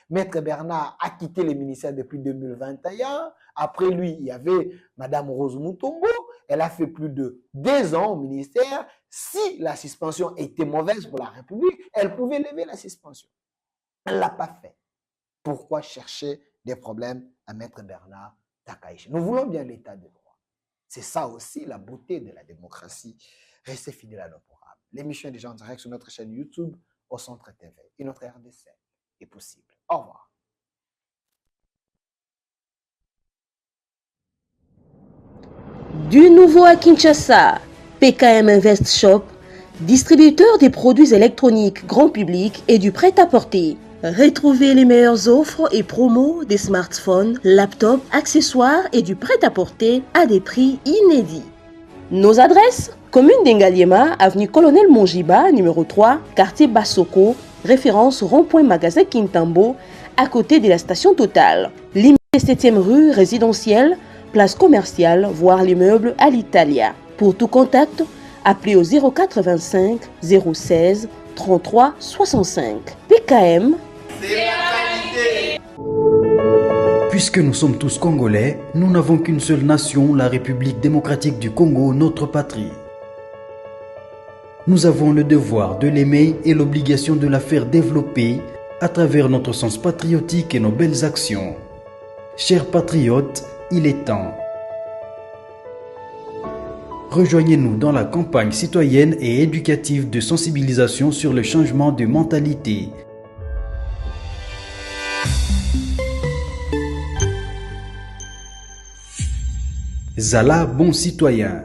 Maître Bernard a quitté le ministère depuis 2021. Après lui, il y avait Madame Rose Mutombo. Elle a fait plus de 2 ans au ministère. Si la suspension était mauvaise pour la République, elle pouvait lever la suspension. Elle ne l'a pas fait. Pourquoi chercher des problèmes à Maître Bernard Takaïché? Nous voulons bien l'état de droit. C'est ça aussi la beauté de la démocratie. Restez fidèles à nos programmes. L'émission est déjà en direct sur notre chaîne YouTube au Centre TV. Et notre RDC est possible. Au revoir. Du nouveau à Kinshasa, PKM Invest Shop, distributeur des produits électroniques grand public et du prêt-à-porter. Retrouvez les meilleures offres et promos des smartphones, laptops, accessoires et du prêt-à-porter à des prix inédits. Nos adresses: commune d'Engaliema, avenue Colonel Mongiba, numéro 3, quartier Bassoko, référence rond-point magasin Kintambo, à côté de la station Total. Limité 7e rue résidentielle, place commerciale, voire l'immeuble à l'Italia. Pour tout contact, appelez au 085 016 33 65. PKM. C'est la qualité. Puisque nous sommes tous Congolais, nous n'avons qu'une seule nation, la République démocratique du Congo, notre patrie. Nous avons le devoir de l'aimer et l'obligation de la faire développer à travers notre sens patriotique et nos belles actions. Chers patriotes, il est temps. Rejoignez-nous dans la campagne citoyenne et éducative de sensibilisation sur le changement de mentalité. Zala bon citoyen.